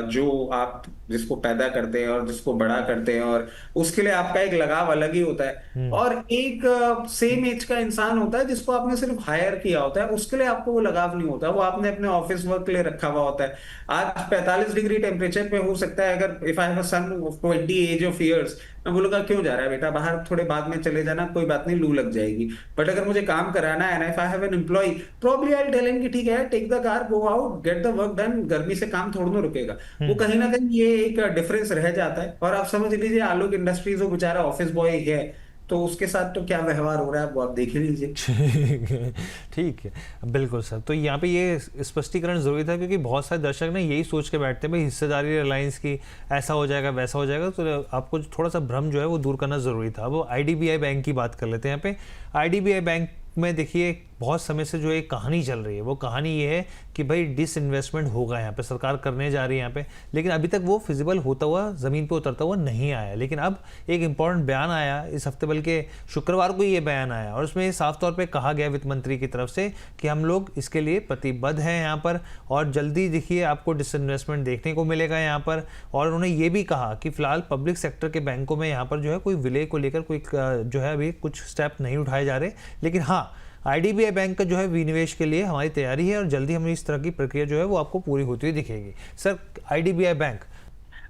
जो आप जिसको पैदा करते हैं और जिसको बड़ा करते हैं, और उसके लिए आपका एक लगाव अलग ही होता है। हम्म। और एक सेम एज का इंसान होता है जिसको आपने सिर्फ हायर किया होता है, उसके लिए आपको वो लगाव नहीं होता, वो आपने अपने ऑफिस वर्क के लिए रखा हुआ होता है। आज 45 डिग्री टेम्परेचर पे हो सकता है, अगर if I have a son of 20 age of years, मैं बोलूंगा क्यों जा रहा है बेटा बाहर, थोड़े बाद में चले जाना, कोई बात नहीं, लू लग जाएगी। बट अगर मुझे काम कराना है, if I have an employ, probably I tell him कि ठीक है, take the car, go out, get the work done, गर्मी से काम थोड़ा ना रुकेगा। वो हम्म। कहीं ना कहीं ये एक डिफरेंस रह जाता है। और आप समझ लीजिए आलोक इंडस्ट्रीज, वो बेचारा ऑफिस बॉय है, तो उसके साथ तो क्या व्यवहार हो रहा है वो आप देख ही लीजिए। ठीक है। ठीक है, बिल्कुल सर। तो यहाँ पे ये स्पष्टीकरण ज़रूरी था, क्योंकि बहुत सारे दर्शक ना यही सोच के बैठते हैं भाई हिस्सेदारी रिलायंस की ऐसा हो जाएगा वैसा हो जाएगा, तो आपको थोड़ा सा भ्रम जो है वो दूर करना ज़रूरी था। अब आईडीबीआई बैंक की बात कर लेते हैं। यहाँ पे आईडीबीआई बैंक में देखिए बहुत समय से जो एक कहानी चल रही है, वो कहानी ये है कि भाई डिसइन्वेस्टमेंट होगा यहाँ पे, सरकार करने जा रही है यहाँ पे, लेकिन अभी तक वो फिजिबल होता हुआ, ज़मीन पे उतरता हुआ नहीं आया। लेकिन अब एक इंपॉर्टेंट बयान आया इस हफ्ते, बल्कि शुक्रवार को ये बयान आया, और उसमें साफ तौर पे कहा गया वित्त मंत्री की तरफ से कि हम लोग इसके लिए प्रतिबद्ध हैं यहाँ पर, और जल्दी देखिए आपको डिसइन्वेस्टमेंट देखने को मिलेगा यहाँ पर। और उन्होंने ये भी कहा कि फिलहाल पब्लिक सेक्टर के बैंकों में यहाँ पर जो है कोई विलय को लेकर कोई जो है अभी कुछ स्टेप नहीं उठाए जा रहे, लेकिन हाँ आईडीबीआई बैंक का जो है विनिवेश के लिए हमारी तैयारी है, और जल्दी हम इस तरह की प्रक्रिया जो है वो आपको पूरी होती हुई दिखेगी। सर आईडीबीआई बैंक,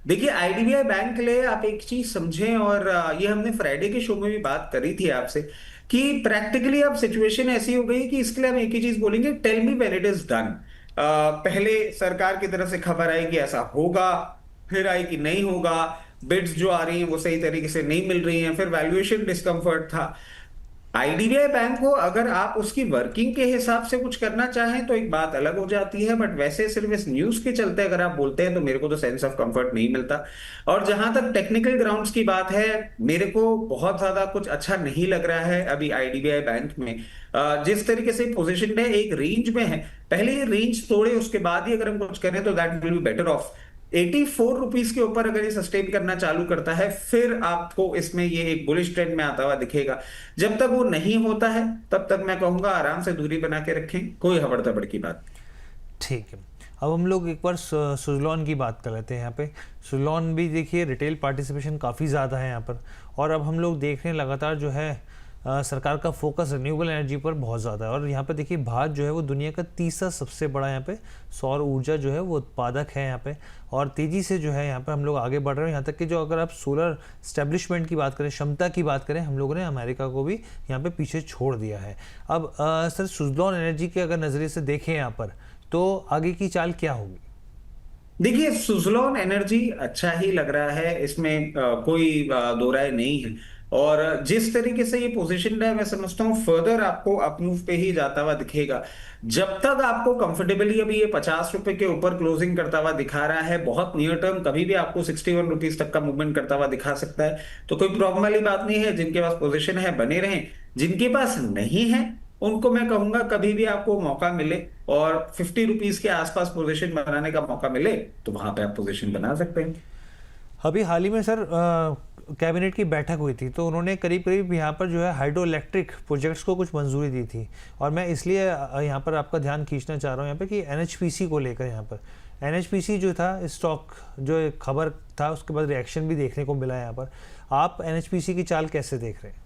देखिए आईडीबीआई बैंक के लिए आप एक चीज समझें, और ये हमने फ्राइडे के शो में भी बात करी थी आपसे, कि प्रैक्टिकली अब सिचुएशन ऐसी हो गई कि इसके लिए हम एक ही चीज बोलेंगे, tell me when it is done. पहले सरकार की तरफ से खबर आई कि ऐसा होगा, फिर आई कि नहीं होगा, बिड्स जो आ रही हैं वो सही तरीके से नहीं मिल रही हैं, फिर वैल्यूएशन डिस्कम्फर्ट था। आईडीबीआई बैंक को अगर आप उसकी वर्किंग के हिसाब से कुछ करना चाहें तो एक बात अलग हो जाती है, बट वैसे सिर्फ इस न्यूज के चलते अगर आप बोलते हैं तो मेरे को तो सेंस ऑफ कंफर्ट नहीं मिलता। और जहां तक टेक्निकल ग्राउंड्स की बात है, मेरे को बहुत ज्यादा कुछ अच्छा नहीं लग रहा है अभी आईडीबीआई बैंक में। जिस तरीके से पोजीशन है, एक रेंज में है, पहले ये रेंज तोड़े उसके बाद ही अगर हम कुछ करें तो that will be better of. 84 rupees के ऊपर अगर ये सस्टेन करना चालू करता है, फिर आपको इसमें ये एक बुलिश ट्रेंड में आता हुआ दिखेगा। जब तक वो नहीं होता है तब तक मैं कहूंगा आराम से दूरी बना के रखें, कोई हबड़ तबड़ की बात। ठीक है। अब हम लोग एक बार सुजलॉन की बात कर लेते हैं। यहाँ पे सुजलॉन भी देखिए रिटेल पार्टिसिपेशन काफ़ी ज़्यादा है यहाँ पर, और अब हम लोग देख रहे हैं लगातार जो है सरकार का फोकस रिन्यूएबल एनर्जी पर बहुत ज़्यादा है। और यहाँ पर देखिए भारत जो है वो दुनिया का तीसरा सबसे बड़ा यहाँ पे सौर ऊर्जा जो है वो उत्पादक है यहाँ पे, और तेज़ी से जो है यहाँ पर हम लोग आगे बढ़ रहे हैं। यहाँ तक कि जो अगर आप सोलर स्टैब्लिशमेंट की बात करें, क्षमता की बात करें, हम लोगों ने अमेरिका को भी यहाँ पे पीछे छोड़ दिया है। अब सर सुजलॉन एनर्जी के अगर नज़रिए से देखें यहाँ पर, तो आगे की चाल क्या होगी? देखिए सुजलॉन एनर्जी अच्छा ही लग रहा है, इसमें कोई दो राय नहीं है। और जिस तरीके से ये पोजीशन है, मैं समझता हूँ फर्दर आपको अपमूव पे ही जाता हुआ दिखेगा। जब तक आपको कंफर्टेबली अभी ये 50 रुपए के ऊपर क्लोजिंग करता हुआ दिखा रहा है, बहुत नियर टर्म कभी भी आपको 61 रुपीज तक का मूवमेंट करता हुआ दिखा सकता है, तो कोई प्रॉब्लम वाली बात नहीं है। जिनके पास पोजीशन है बने रहें, जिनके पास नहीं है उनको मैं कहूंगा कभी भी आपको मौका मिले और 50 रुपीज के आसपास पोजीशन बनाने का मौका मिले तो वहां पे आप पोजीशन बना सकते हैं। अभी हाल ही में सर कैबिनेट की बैठक हुई थी, तो उन्होंने करीब करीब यहाँ पर जो है हाइड्रो इलेक्ट्रिक प्रोजेक्ट्स को कुछ मंजूरी दी थी। और मैं इसलिए यहाँ पर आपका ध्यान खींचना चाह रहा हूँ यहाँ पे कि एनएचपीसी को लेकर, यहाँ पर एनएचपीसी जो था स्टॉक जो एक खबर था उसके बाद रिएक्शन भी देखने को मिला। यहाँ पर आप एनएचपीसी की चाल कैसे देख रहे हैं?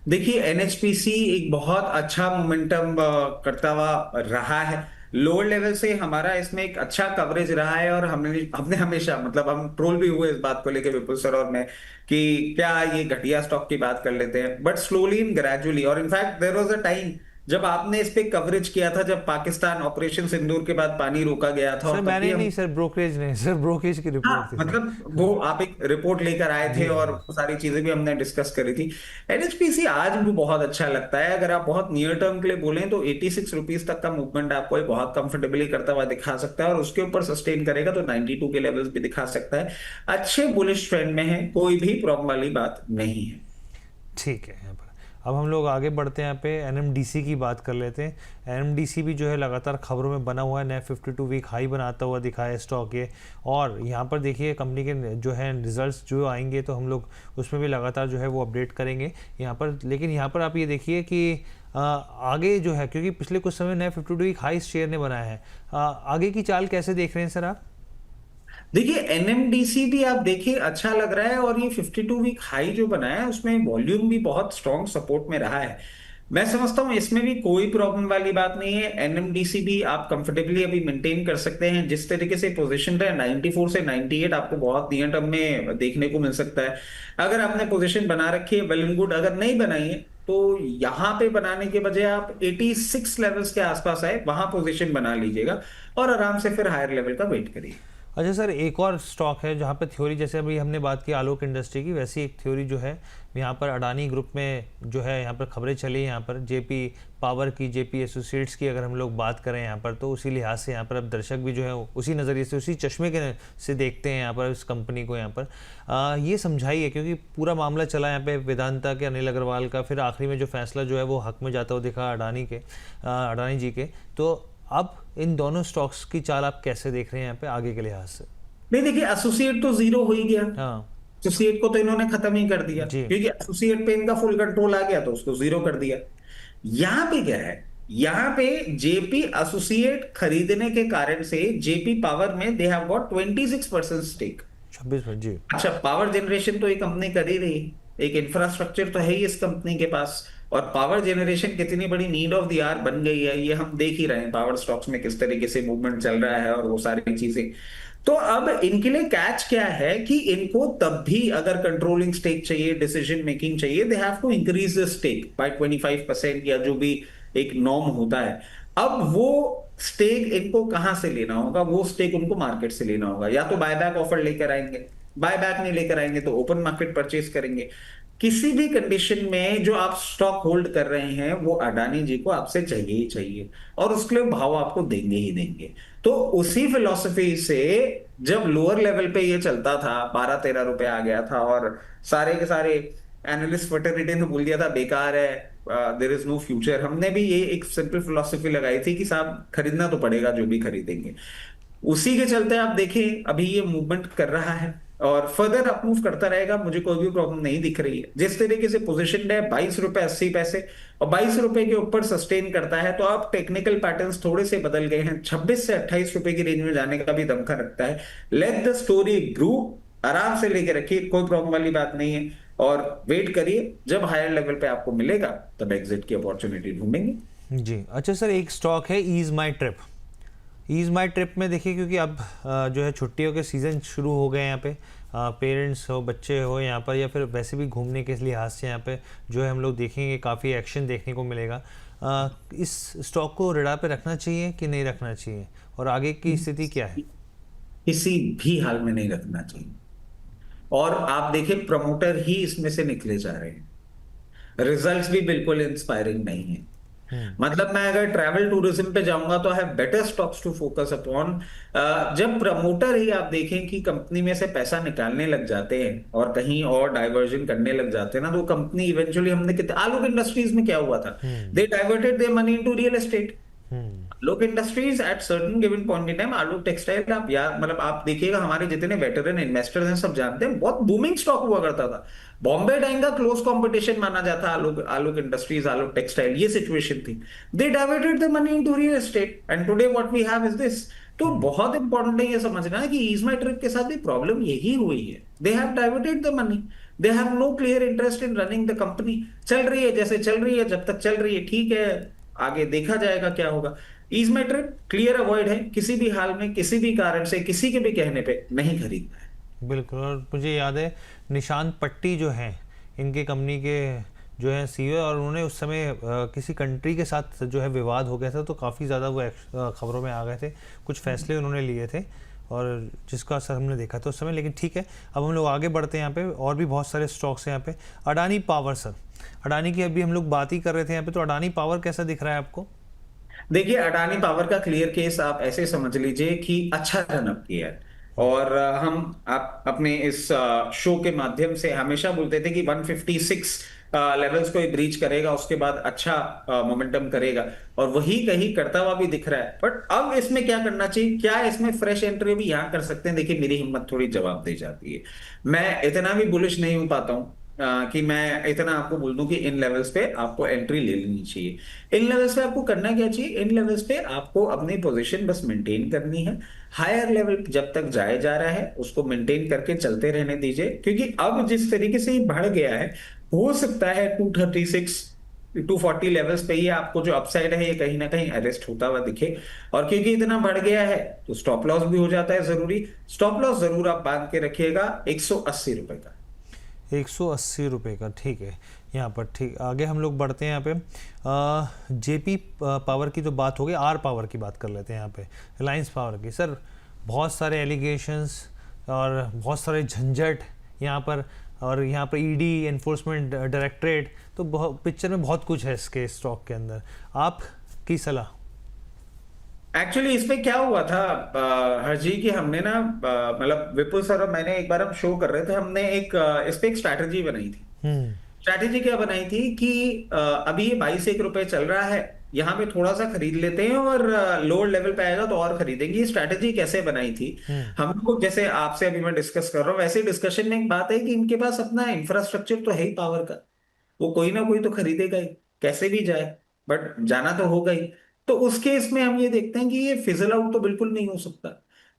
देखिए एनएचपीसी एक बहुत अच्छा मोमेंटम करता हुआ रहा है। लोअर लेवल से हमारा इसमें एक अच्छा कवरेज रहा है, और हमने हमने हमेशा मतलब हम ट्रोल भी हुए इस बात को लेके, विपुल सर और मैं, कि क्या ये घटिया स्टॉक की बात कर लेते हैं, बट स्लोली एंड ग्रेजुअली। और in fact there was a time जब आपने इस पे कवरेज किया था, जब पाकिस्तान ऑपरेशन सिंदूर के बाद पानी रोका गया था, सर और तब भी मैंने हम, नहीं सर, ब्रोकरेज नहीं सर, ब्रोकरेज की रिपोर्ट हाँ थी सर। मतलब वो आप एक रिपोर्ट लेकर आए थे जी और जी। वो सारी चीजें भी हमने डिस्कस करी थी। एनएचपीसी आज भी बहुत अच्छा लगता है। अगर आप बहुत नियर टर्म के लिए बोलें तो 86 रुपीज तक का मूवमेंट आपको ये बहुत कंफर्टेबली करता हुआ दिखा सकता है, और उसके ऊपर सस्टेन करेगा तो 92 के लेवल्स भी दिखा सकता है। अच्छे बुलिश ट्रेंड में है, कोई भी प्रॉब्लम वाली बात नहीं है। ठीक है। यहाँ पर अब हम लोग आगे बढ़ते हैं, यहाँ पे एनएमडीसी की बात कर लेते हैं। एनएमडीसी भी जो है लगातार खबरों में बना हुआ है, नया 52 वीक हाई बनाता हुआ दिखा है स्टॉक ये। और यहाँ पर देखिए कंपनी के जो है रिजल्ट्स जो आएंगे तो हम लोग उसमें भी लगातार जो है वो अपडेट करेंगे यहाँ पर। लेकिन यहाँ पर आप ये देखिए कि आगे जो है, क्योंकि पिछले कुछ समय नया 52 वीक हाई शेयर ने बनाया है, आगे की चाल कैसे देख रहे हैं सर आप? देखिए एनएमडीसी भी आप देखिए अच्छा लग रहा है, और ये 52 वीक हाई जो बनाया है उसमें वॉल्यूम भी बहुत स्ट्रॉन्ग सपोर्ट में रहा है। मैं समझता हूं इसमें भी कोई प्रॉब्लम वाली बात नहीं है। एनएमडीसी भी आप कंफर्टेबली अभी मेंटेन कर सकते हैं। जिस तरीके से पोजीशन है 94 से 98 आपको बहुत नियर टर्म में देखने को मिल सकता है। अगर आपने पोजीशन बना रखी है वेल एंड गुड, अगर नहीं बनाई है तो यहां पे बनाने के बजाय आप 86 लेवल्स के आसपास आए वहां पोजीशन बना लीजिएगा और आराम से फिर हायर लेवल का वेट करिए। अच्छा सर, एक और स्टॉक है जहाँ पे थ्योरी, जैसे अभी हमने बात की आलोक इंडस्ट्री की, वैसी एक थ्योरी जो है यहाँ पर अडानी ग्रुप में जो है यहाँ पर खबरें चली यहाँ पर जेपी पावर की, जेपी एसोसिएट्स की अगर हम लोग बात करें यहाँ पर, तो उसी लिहाज से यहाँ पर अब दर्शक भी जो है उसी नज़रिए से, उसी चश्मे के से देखते हैं यहाँ पर इस कंपनी को। यहाँ पर ये समझाइए, क्योंकि पूरा मामला चला यहाँ पे वेदांता के अनिल अग्रवाल का, फिर आखिरी में जो फैसला जो है वो हक में जाता हुआ दिखा अडानी जी के। तो अब इन दोनों स्टॉक्स की चाल आप कैसे देख रहे हैं यहाँ पे आगे के लिहाज से? नहीं देखिए, एसोसिएट तो जीरो हो ही गया। हाँ एसोसिएट को तो इन्होंने खत्म ही कर दिया, जी। क्योंकि एसोसिएट पे इनका फुल कंट्रोल आ गया तो उसको जीरो कर दिया। यहां पे क्या है, यहां पे जेपी एसोसिएट खरीदने के कारण से जेपी पावर में दे हैव गॉट 26% स्टेक। 26 जी। अच्छा, पावर जनरेशन तो ये कंपनी कर ही रही, एक इंफ्रास्ट्रक्चर तो है ही इस कंपनी के पास। और पावर जनरेशन कितनी बड़ी नीड ऑफ द आवर बन गई है ये हम देख ही रहे हैं, पावर स्टॉक्स में किस तरीके से मूवमेंट चल रहा है और वो सारी चीजें। तो अब इनके लिए कैच क्या है कि इनको तब भी अगर कंट्रोलिंग स्टेक चाहिए, डिसीजन मेकिंग चाहिए, they have to increase the stake by 25% या जो भी एक नॉर्म होता है। अब वो स्टेक इनको कहां से लेना होगा? वो स्टेक उनको मार्केट से लेना होगा, या तो बायबैक ऑफर लेकर आएंगे, बायबैक नहीं लेकर आएंगे तो ओपन मार्केट परचेज करेंगे। किसी भी कंडीशन में जो आप स्टॉक होल्ड कर रहे हैं वो अडानी जी को आपसे चाहिए ही चाहिए, और उसके लिए भाव आपको देंगे ही देंगे। तो उसी फिलॉसफी से जब लोअर लेवल पे ये चलता था, 12-13 रुपए आ गया था और सारे के सारे एनालिस्ट फर्टिलिटी ने बोल दिया था बेकार है, देयर इज नो फ्यूचर, हमने भी ये एक सिंपल फिलॉसफी लगाई थी कि साहब खरीदना तो पड़ेगा जो भी खरीदेंगे। उसी के चलते आप देखें अभी ये मूवमेंट कर रहा है और फर्दर अप मूव करता रहेगा, मुझे कोई भी प्रॉब्लम नहीं दिख रही है। जिस तरीके से पोजीशन है 22 रुपए 80 पैसे और 22 रुपए के ऊपर सस्टेन करता है, तो आप टेक्निकल पैटर्न्स थोड़े से बदल गए हैं। 26 से 28 रुपए की रेंज में जाने का भी दमखम रखता है। लेट द स्टोरी ग्रू, आराम से लेके रखिए, कोई प्रॉब्लम वाली बात नहीं है, और वेट करिए, जब हायर लेवल पे आपको मिलेगा तब एग्जिट की अपॉर्चुनिटी ढूंढेंगे। जी अच्छा सर, एक स्टॉक है ईज माई ट्रिप। ईज माई ट्रिप में देखिए, क्योंकि अब जो है छुट्टियों के सीज़न शुरू हो गए हैं यहाँ पे, पेरेंट्स हो, बच्चे हो यहाँ पर, या फिर वैसे भी घूमने के लिहाज से यहाँ पे जो है हम लोग देखेंगे काफ़ी एक्शन देखने को मिलेगा। इस स्टॉक को रेडा पे रखना चाहिए कि नहीं रखना चाहिए, और आगे की स्थिति क्या है? किसी भी हाल में नहीं रखना चाहिए। और आप देखिए प्रमोटर ही इसमें से निकले जा रहे हैं, रिजल्ट्स भी बिल्कुल इंस्पायरिंग नहीं है। मतलब मैं अगर ट्रैवल टूरिज्म पे जाऊंगा तो है better stocks to focus upon. जब प्रमोटर ही आप देखें कि कंपनी में से पैसा निकालने लग जाते हैं और कहीं और डाइवर्जन करने लग जाते हैं ना, तो कंपनी इवेंचुअली, हमने कितने आलोक इंडस्ट्रीज में क्या हुआ था, they diverted their money into real estate. Alok industries at certain given point in time, Alok textile, आप यार मतलब आप देखिएगा, हमारे जितने वेटरन इन्वेस्टर्स हैं सब जानते हैं बहुत बूमिंग स्टॉक हुआ करता था। बॉम्बे डाइंग का क्लोज कंपटीशन माना जाता आलोक, आलोक इंडस्ट्रीज, आलोक टेक्सटाइल, ये सिचुएशन थी। They diverted the money into real estate and today what we have is this. तो बहुत इंपॉर्टेंट है ये समझना कि ईज माई ट्रिप के साथ भी प्रॉब्लम यही हुई है। They have diverted the money, they have no clear interest in running the company. चल रही है जैसे चल रही है, जब तक चल रही है ठीक है, आगे देखा जाएगा क्या होगा। ईज माई ट्रिप क्लियर अवॉइड है, किसी भी हाल में किसी भी कारण से किसी के भी कहने पे नहीं खरीदना है। बिल्कुल। और मुझे याद है निशांत पट्टी जो हैं इनके कंपनी के जो है सीईओ, और उन्होंने उस समय किसी कंट्री के साथ जो है विवाद हो गया था, तो काफ़ी ज़्यादा वो खबरों में आ गए थे, कुछ फैसले उन्होंने लिए थे और जिसका असर हमने देखा था उस समय। लेकिन ठीक है, अब हम लोग आगे बढ़ते हैं यहाँ पे, और भी बहुत सारे स्टॉक्स हैं यहाँ पे। अडानी पावर सर, अडानी की अभी हम लोग बात ही कर रहे थे यहाँ पे, तो अडानी पावर कैसा दिख रहा है आपको? देखिए अडानी पावर का क्लियर केस आप ऐसे समझ लीजिए कि अच्छा रन अप किया है। और हम आप अपने इस शो के माध्यम से हमेशा बोलते थे कि 156 लेवल्स को ब्रीच करेगा, उसके बाद अच्छा मोमेंटम करेगा, और वही कहीं करता हुआ भी दिख रहा है। बट अब इसमें क्या करना चाहिए, क्या इसमें फ्रेश एंट्री भी यहाँ कर सकते हैं? देखिए, मेरी हिम्मत थोड़ी जवाब दे जाती है। मैं इतना भी बुलिश नहीं हो पाता हूँ कि मैं इतना आपको बोल दूं कि इन लेवल्स पे आपको एंट्री ले लेनी चाहिए। इन लेवल्स पे आपको करना क्या चाहिए? इन लेवल्स पे आपको अपनी पोजीशन बस मेंटेन करनी है। हायर लेवल जब तक जाया जा रहा है उसको मेंटेन करके चलते रहने दीजिए, क्योंकि अब जिस तरीके से ये बढ़ गया है, हो सकता है 236 240 लेवल्स पे ही आपको जो अपसाइड है ये कहीं ना कहीं अरेस्ट होता हुआ दिखे। और क्योंकि इतना बढ़ गया है तो स्टॉप लॉस भी हो जाता है जरूरी। स्टॉप लॉस जरूर आप बांध के रखिएगा 180 रुपए का। 180 रुपये का, ठीक है। यहाँ पर ठीक, आगे हम लोग बढ़ते हैं। यहाँ पे जेपी पावर की तो बात हो गई, आर पावर की बात कर लेते हैं। यहाँ पे रिलायंस पावर की सर बहुत सारे एलिगेशंस और बहुत सारे झंझट यहाँ पर, और यहाँ पर ईडी एनफोर्समेंट डायरेक्टरेट, तो बहुत पिक्चर में बहुत कुछ है इसके स्टॉक के अंदर। आपकी सलाह? एक्चुअली इसमें क्या हुआ था हरजी, कि हमने ना मतलब विपुल सर और मैंने एक बार हम शो कर रहे थे, हमने एक इस पे एक स्ट्रैटेजी बनाई थी। हम्म। स्ट्रैटेजी क्या बनाई थी कि अभी ये 22 1 रुपए चल रहा है, यहाँ पे थोड़ा सा खरीद लेते हैं और लोअर लेवल पे आएगा तो और खरीदेंगे। ये स्ट्रैटेजी कैसे बनाई थी हम्म। हम लोग, जैसे आपसे अभी मैं डिस्कस कर रहा हूँ वैसे डिस्कशन में एक बात है कि इनके पास अपना इंफ्रास्ट्रक्चर तो है ही पावर का, वो कोई ना कोई तो खरीदेगा ही, कैसे भी जाए, बट जाना तो होगा ही। तो उस केस में हम ये देखते हैं कि ये फिजल आउट तो बिल्कुल नहीं हो सकता।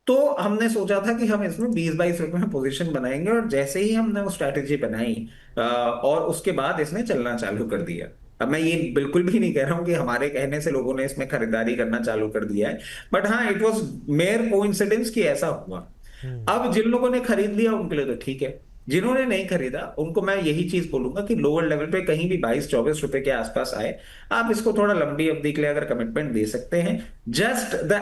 तो हमने सोचा था कि हम इसमें 20 22 रुपए में पोजीशन बनाएंगे, और जैसे ही हमने वो स्ट्रैटेजी बनाई और उसके बाद इसने चलना चालू कर दिया। अब मैं ये बिल्कुल भी नहीं कह रहा हूं कि हमारे कहने से लोगों ने इसमें खरीदारी करना चालू कर दिया है, बट हाँ, इट वॉज मेयर कोइंसिडेंस कि ऐसा हुआ। हम्म। अब जिन लोगों ने खरीद लिया उनके लिए तो ठीक है, जिन्होंने नहीं खरीदा उनको मैं यही चीज बोलूंगा कि लोअर लेवल पे कहीं भी 22 24 रुपए के आसपास आए, आप इसको थोड़ा लंबी अवधि के लिए अगर कमिटमेंट दे सकते हैं, just the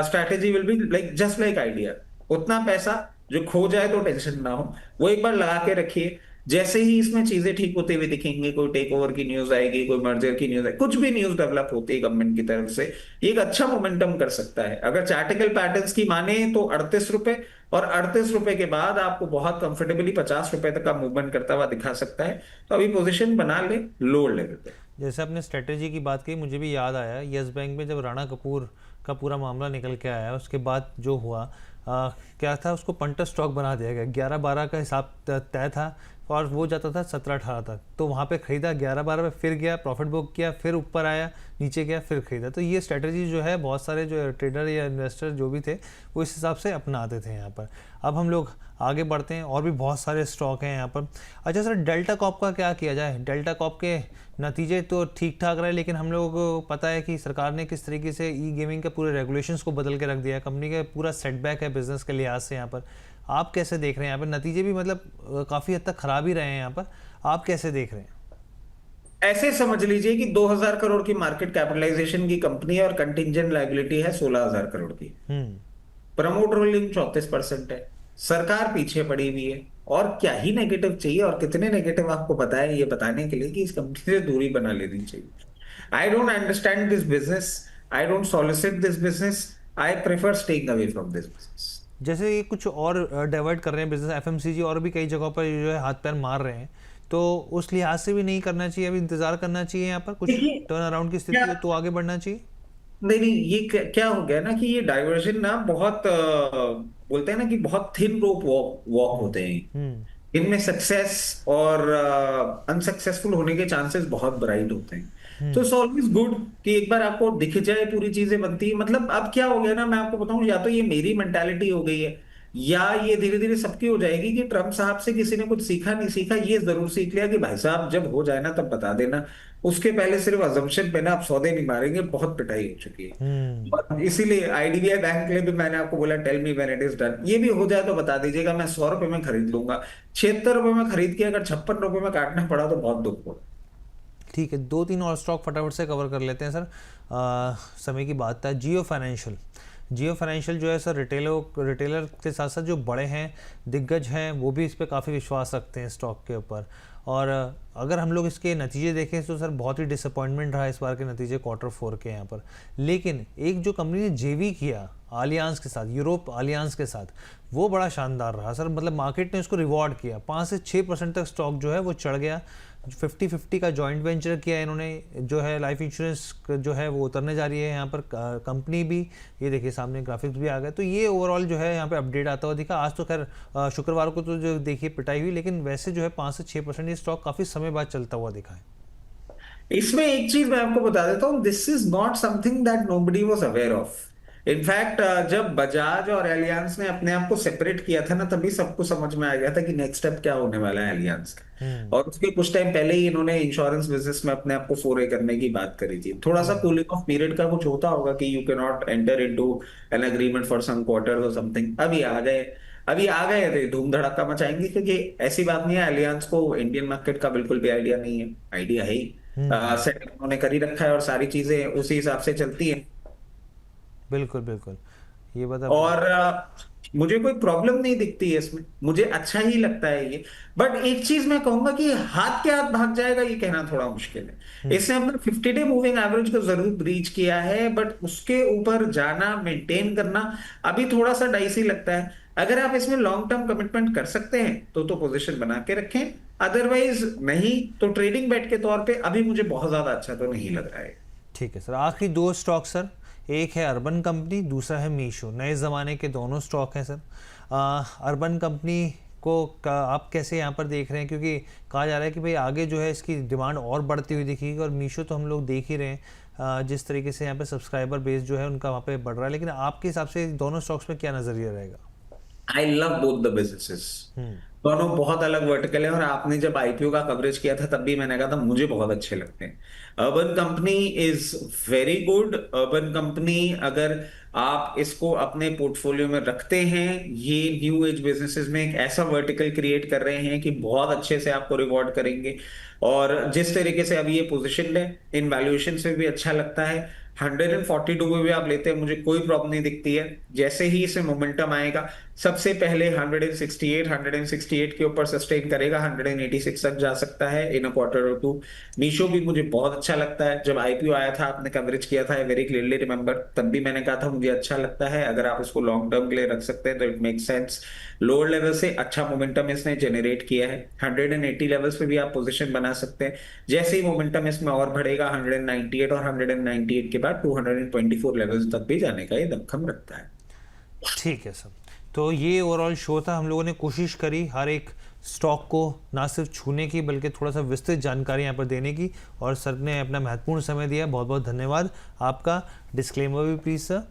strategy will be like just like idea. उतना पैसा जो खो जाए तो टेंशन ना हो, वो एक बार लगा के रखिए। जैसे ही इसमें चीजें ठीक होते हुए दिखेंगे, कोई टेक ओवर की न्यूज आएगी, कोई मर्जर की न्यूज आएगी, कुछ भी न्यूज डेवलप होती है गवर्नमेंट की तरफ से, ये एक अच्छा मोमेंटम कर सकता है। अगर चार्टिकल पैटर्न्स की माने तो 38 रुपए, और 38 रुपए के बाद आपको बहुत कंफर्टेबली 50 रुपए तक का मूवमेंट करता हुआ दिखा सकता है। तो अभी पोजीशन बना ले लोअर लेवल पे। जैसे आपने स्ट्रेटेजी की बात की, मुझे भी याद आया यस बैंक में जब राणा कपूर का पूरा मामला निकल के आया, उसके बाद जो हुआ क्या था, उसको पंटर स्टॉक बना दिया गया। 11 12 का हिसाब तय था और वो जाता था 17 18 तक, तो वहाँ पे ख़रीदा 11 12 पे, फिर गया प्रॉफिट बुक किया, फिर ऊपर आया, नीचे गया, फिर ख़रीदा। तो ये स्ट्रेटजी जो है बहुत सारे जो ट्रेडर या इन्वेस्टर जो भी थे वो इस हिसाब से अपनाते थे यहाँ पर। अब हम लोग आगे बढ़ते हैं, और भी बहुत सारे स्टॉक हैं यहाँ पर। अच्छा सर, डेल्टा कॉप का क्या किया जाए? डेल्टा कॉप के नतीजे तो ठीक ठाक रहे, लेकिन हम लोगों को पता है कि सरकार ने किस तरीके से ई गेमिंग के पूरे रेगुलेशंस को बदल के रख दिया है। कंपनी का पूरा सेटबैक है बिजनेस के लिहाज से। यहाँ पर आप कैसे देख रहे हैं? यहाँ पर नतीजे भी मतलब काफ़ी हद तक खराब ही रहे हैं यहाँ पर, आप कैसे देख रहे हैं? ऐसे समझ लीजिए कि 2000 करोड़ की मार्केट कैपिटलाइजेशन की कंपनी है और कंटिंजेंट लायबिलिटी है 16,000 करोड़ की। हम्म। प्रमोटर होल्डिंग 34% है। सरकार पीछे पड़ी हुई है, और क्या ही नेगेटिव चाहिए, और कितने नेगेटिव आपको बताएं ये बताने के लिए कि इस कंपनी से दूरी बना लेनी चाहिए। I don't understand this business, I don't solicit this business, I prefer staying away from this business. जैसे ये कुछ और डाइवर्ट कर रहे हैं बिजनेस, एफएमसीजी और भी कई जगहों पर जो है हाथ पैर मार रहे हैं, तो उस लिहाज से भी नहीं करना चाहिए, अभी इंतजार करना चाहिए, यहाँ पर कुछ देखिए टर्न अराउंड की स्थिति क्या, हो तो आगे बढ़ना चाहिए। नहीं नहीं, ये क्या हो गया ना कि ये डाइवर्जन ना बहुत बोलते हैं ना कि बहुत थिन रोप वॉक वॉक हम्म। होते हैं। हम्म। इनमें सक्सेस और अनसक्सेसफुल होने के चांसेस बहुत ब्राइट होते हैं। तो हम्म। इट्स ऑलवेज गुड कि एक बार आपको दिख जाए पूरी चीजें बनती है। मतलब अब क्या हो गया ना, मैं आपको बताऊं, या तो ये मेरी मेंटालिटी हो गई है, या ये धीरे धीरे सबकी हो जाएगी कि ट्रम्प साहब से किसी ने कुछ सीखा नहीं सीखा, ये जरूर सीख लिया कि भाई साहब जब हो जाए ना तब बता देना, उसके पहले सिर्फ अजम्पशन पे ना आप सौदे नहीं मारेंगे, बहुत पिटाई हो चुकी है। हम्म। और इसीलिए आईडीबीआई बैंक के लिए भी मैंने आपको बोला tell me when it is done, ये भी हो जाए तो बता दीजिएगा, मैं 100 रुपए में खरीद लूंगा। 76 रुपए में खरीद के अगर 56 रुपए में काटना पड़ा तो बहुत दुख होगा। ठीक है, दो तीन और स्टॉक फटाफट से कवर कर लेते हैं सर, समय की बात है। जियो फाइनेंशियल, जियो फाइनेंशियल जो है सर, रिटेलर के साथ साथ जो बड़े हैं दिग्गज हैं वो भी इस पर काफ़ी विश्वास रखते हैं स्टॉक के ऊपर। और अगर हम लोग इसके नतीजे देखें तो सर बहुत ही डिसअपॉइंटमेंट रहा इस बार के नतीजे Q4 के यहाँ पर। लेकिन एक जो कंपनी ने जेवी किया अलियांस के साथ, यूरोप अलियांस के साथ, वो बड़ा शानदार रहा सर। मतलब मार्केट ने उसको रिवॉर्ड किया, 5 से 6% तक स्टॉक जो है वो चढ़ गया। 50-50 का जॉइंट वेंचर किया इन्होंने, जो है लाइफ इंश्योरेंस जो है वो उतरने जा रही है यहाँ पर। कंपनी भी, ये देखिए सामने ग्राफिक्स भी आ गए। तो ये ओवरऑल जो है यहाँ पे अपडेट आता हुआ दिखा। आज तो खैर शुक्रवार को तो जो देखिए पिटाई हुई, लेकिन वैसे जो है 5 से 6% ये स्टॉक काफ़ी समय बाद चलता हुआ दिखा है। इसमें एक चीज मैं आपको बता देता हूँ, this is not something that nobody was aware of. In fact जब बजाज और एलियांस ने अपने आप को सेपरेट किया था ना, तभी सबको समझ में आ गया था कि नेक्स्ट स्टेप क्या होने वाला है एलियांस का। और उसके कुछ टाइम पहले ही इन्होंने इंश्योरेंस बिजनेस में अपने आप को फोरे करने की बात करी थी। थोड़ा सा कूलिंग ऑफ पीरियड का कुछ होता होगा कि you can not enter into an agreement for some quarter और समथिंग। अभी आ गए थे, धूम धड़ाका मचाएंगे, क्योंकि ऐसी बात नहीं है एलियांस को इंडियन मार्केट का बिल्कुल भी आइडिया नहीं है। आइडिया है ही, सेट उन्होंने कर ही रखा है और सारी चीजें उसी हिसाब से चलती हैं। बिल्कुल बिल्कुल, ये बता। और मुझे कोई प्रॉब्लम नहीं दिखती है इसमें, मुझे अच्छा ही लगता है ये। बट एक चीज मैं कहूंगा कि हाथ के हाथ भाग जाएगा ये कहना थोड़ा मुश्किल है। इसने अपना 50 डे मूविंग एवरेज को जरूर ब्रीच किया है, बट उसके ऊपर जाना, मेंटेन करना अभी थोड़ा सा डाइसी लगता है। अगर आप इसमें लॉन्ग टर्म कमिटमेंट कर सकते हैं तो पोजीशन बना के रखें, अदरवाइज नहीं तो ट्रेडिंग बेट के तौर पे अभी मुझे बहुत ज्यादा अच्छा तो नहीं लग रहा है। ठीक है सर, आखिरी 2 स्टॉक सर, एक है अर्बन कंपनी, दूसरा है मीशो। नए ज़माने के दोनों स्टॉक हैं सर। अर्बन कंपनी को आप कैसे यहाँ पर देख रहे हैं, क्योंकि कहा जा रहा है कि भाई आगे जो है इसकी डिमांड और बढ़ती हुई दिखेगी, और मीशो तो हम लोग देख ही रहे हैं जिस तरीके से यहाँ पे सब्सक्राइबर बेस जो है उनका वहाँ पे बढ़ रहा है। लेकिन आपके हिसाब से दोनों स्टॉक्स में क्या नज़रिया रहेगा? I love both the businesses. दोनों बहुत अलग वर्टिकल है, और आपने जब आईपीओ का कवरेज किया था तब भी मैंने कहा था मुझे बहुत अच्छे लगते हैं। Urban company is very good. Urban company, अगर आप इसको अपने पोर्टफोलियो में रखते हैं, ये न्यू एज बिजनेसेस में एक ऐसा वर्टिकल क्रिएट कर रहे हैं कि बहुत अच्छे से आपको रिवॉर्ड करेंगे। और जिस तरीके से अभी ये पोजिशन है, इन वैल्यूएशन से भी अच्छा लगता है। 142 में भी आप लेते हैं, मुझे कोई प्रॉब्लम नहीं दिखती है। जैसे ही इसमें मोमेंटम आएगा, सबसे पहले 168 के ऊपर सस्टेन करेगा, 186 तक जा सकता है इन अ क्वार्टर और 2। मीशो भी मुझे बहुत अच्छा लगता है। जब आईपीओ आया था, आपने कवरेज किया था, वेरी क्लियरली रिमेंबर, तब भी मैंने कहा था मुझे अच्छा लगता है। अगर आप इसको लॉन्ग टर्म के लिए रख सकते हैं तो it make sense. Lower level से अच्छा मोमेंटम इसने जनरेट किया है। 180 लेवल्स पे भी आप पोजीशन बना सकते हैं। जैसे ही मोमेंटम इसमें और बढ़ेगा, 198 और 198 के बाद 224 लेवल्स तक भी जाने का ये दमखम रखता है। ठीक है सर, तो ये ओवरऑल शो था। हम लोगों ने कोशिश करी हर एक स्टॉक को ना सिर्फ छूने की, बल्कि थोड़ा सा विस्तृत जानकारी यहाँ पर देने की, और सर ने अपना महत्वपूर्ण समय दिया। बहुत बहुत धन्यवाद आपका। डिस्क्लेमर भी प्लीज सर।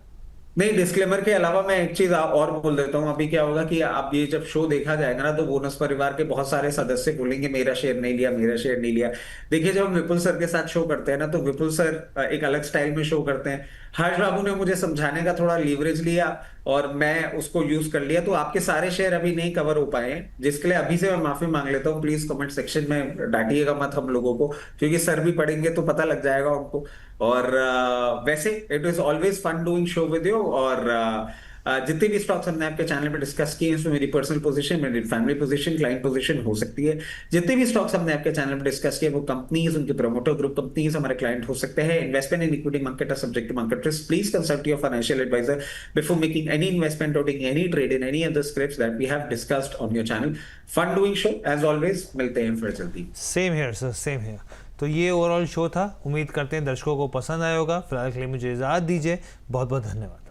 नहीं, डिस्क्लेमर के अलावा मैं एक चीज और बोल देता हूँ। अभी क्या होगा कि आप ये जब शो देखा जाएगा ना, तो बोनस परिवार के बहुत सारे सदस्य बोलेंगे मेरा शेयर नहीं लिया, मेरा शेयर नहीं लिया। देखिए, जब हम विपुल सर के साथ शो करते हैं ना, तो विपुल सर एक अलग स्टाइल में शो करते हैं। हर्ष बाबू ने मुझे समझाने का थोड़ा लीवरेज लिया और मैं उसको यूज कर लिया, तो आपके सारे शेयर अभी नहीं कवर हो पाए हैं, जिसके लिए अभी से मैं माफी मांग लेता हूँ। प्लीज कमेंट सेक्शन में डांटिएगा मत हम लोगों को, क्योंकि सर भी पढ़ेंगे तो पता लग जाएगा उनको। और वैसे it is always fun doing show with you. और जितने भी स्टॉक्स हमने आपके चैनल पे डिस्कस किए हैं, उसमें मेरी पर्सनल पोजीशन, मेरी फैमिली पोजीशन, क्लाइंट पोजीशन हो सकती है। जितने भी स्टॉक्स हमने आपके चैनल पे डिस्कस किए, वो कंपनीज, उनके प्रमोटर ग्रुप कंपनीज हमारे क्लाइंट हो सकते हैं। Investment in equity market are subject to market risk. Please consult your financial advisor before making any investment or taking any trade in any other scripts that we have discussed on your channel. Fun doing show as always. मिलते हैं फिर जल्दी। Same here sir, same here. तो ये overall show था। उम्मीद करते हैं दर्शकों को पसंद आया होगा। फिलहाल के लिए मुझे इजाज़त दीजिए। बहुत बहुत धन्यवाद।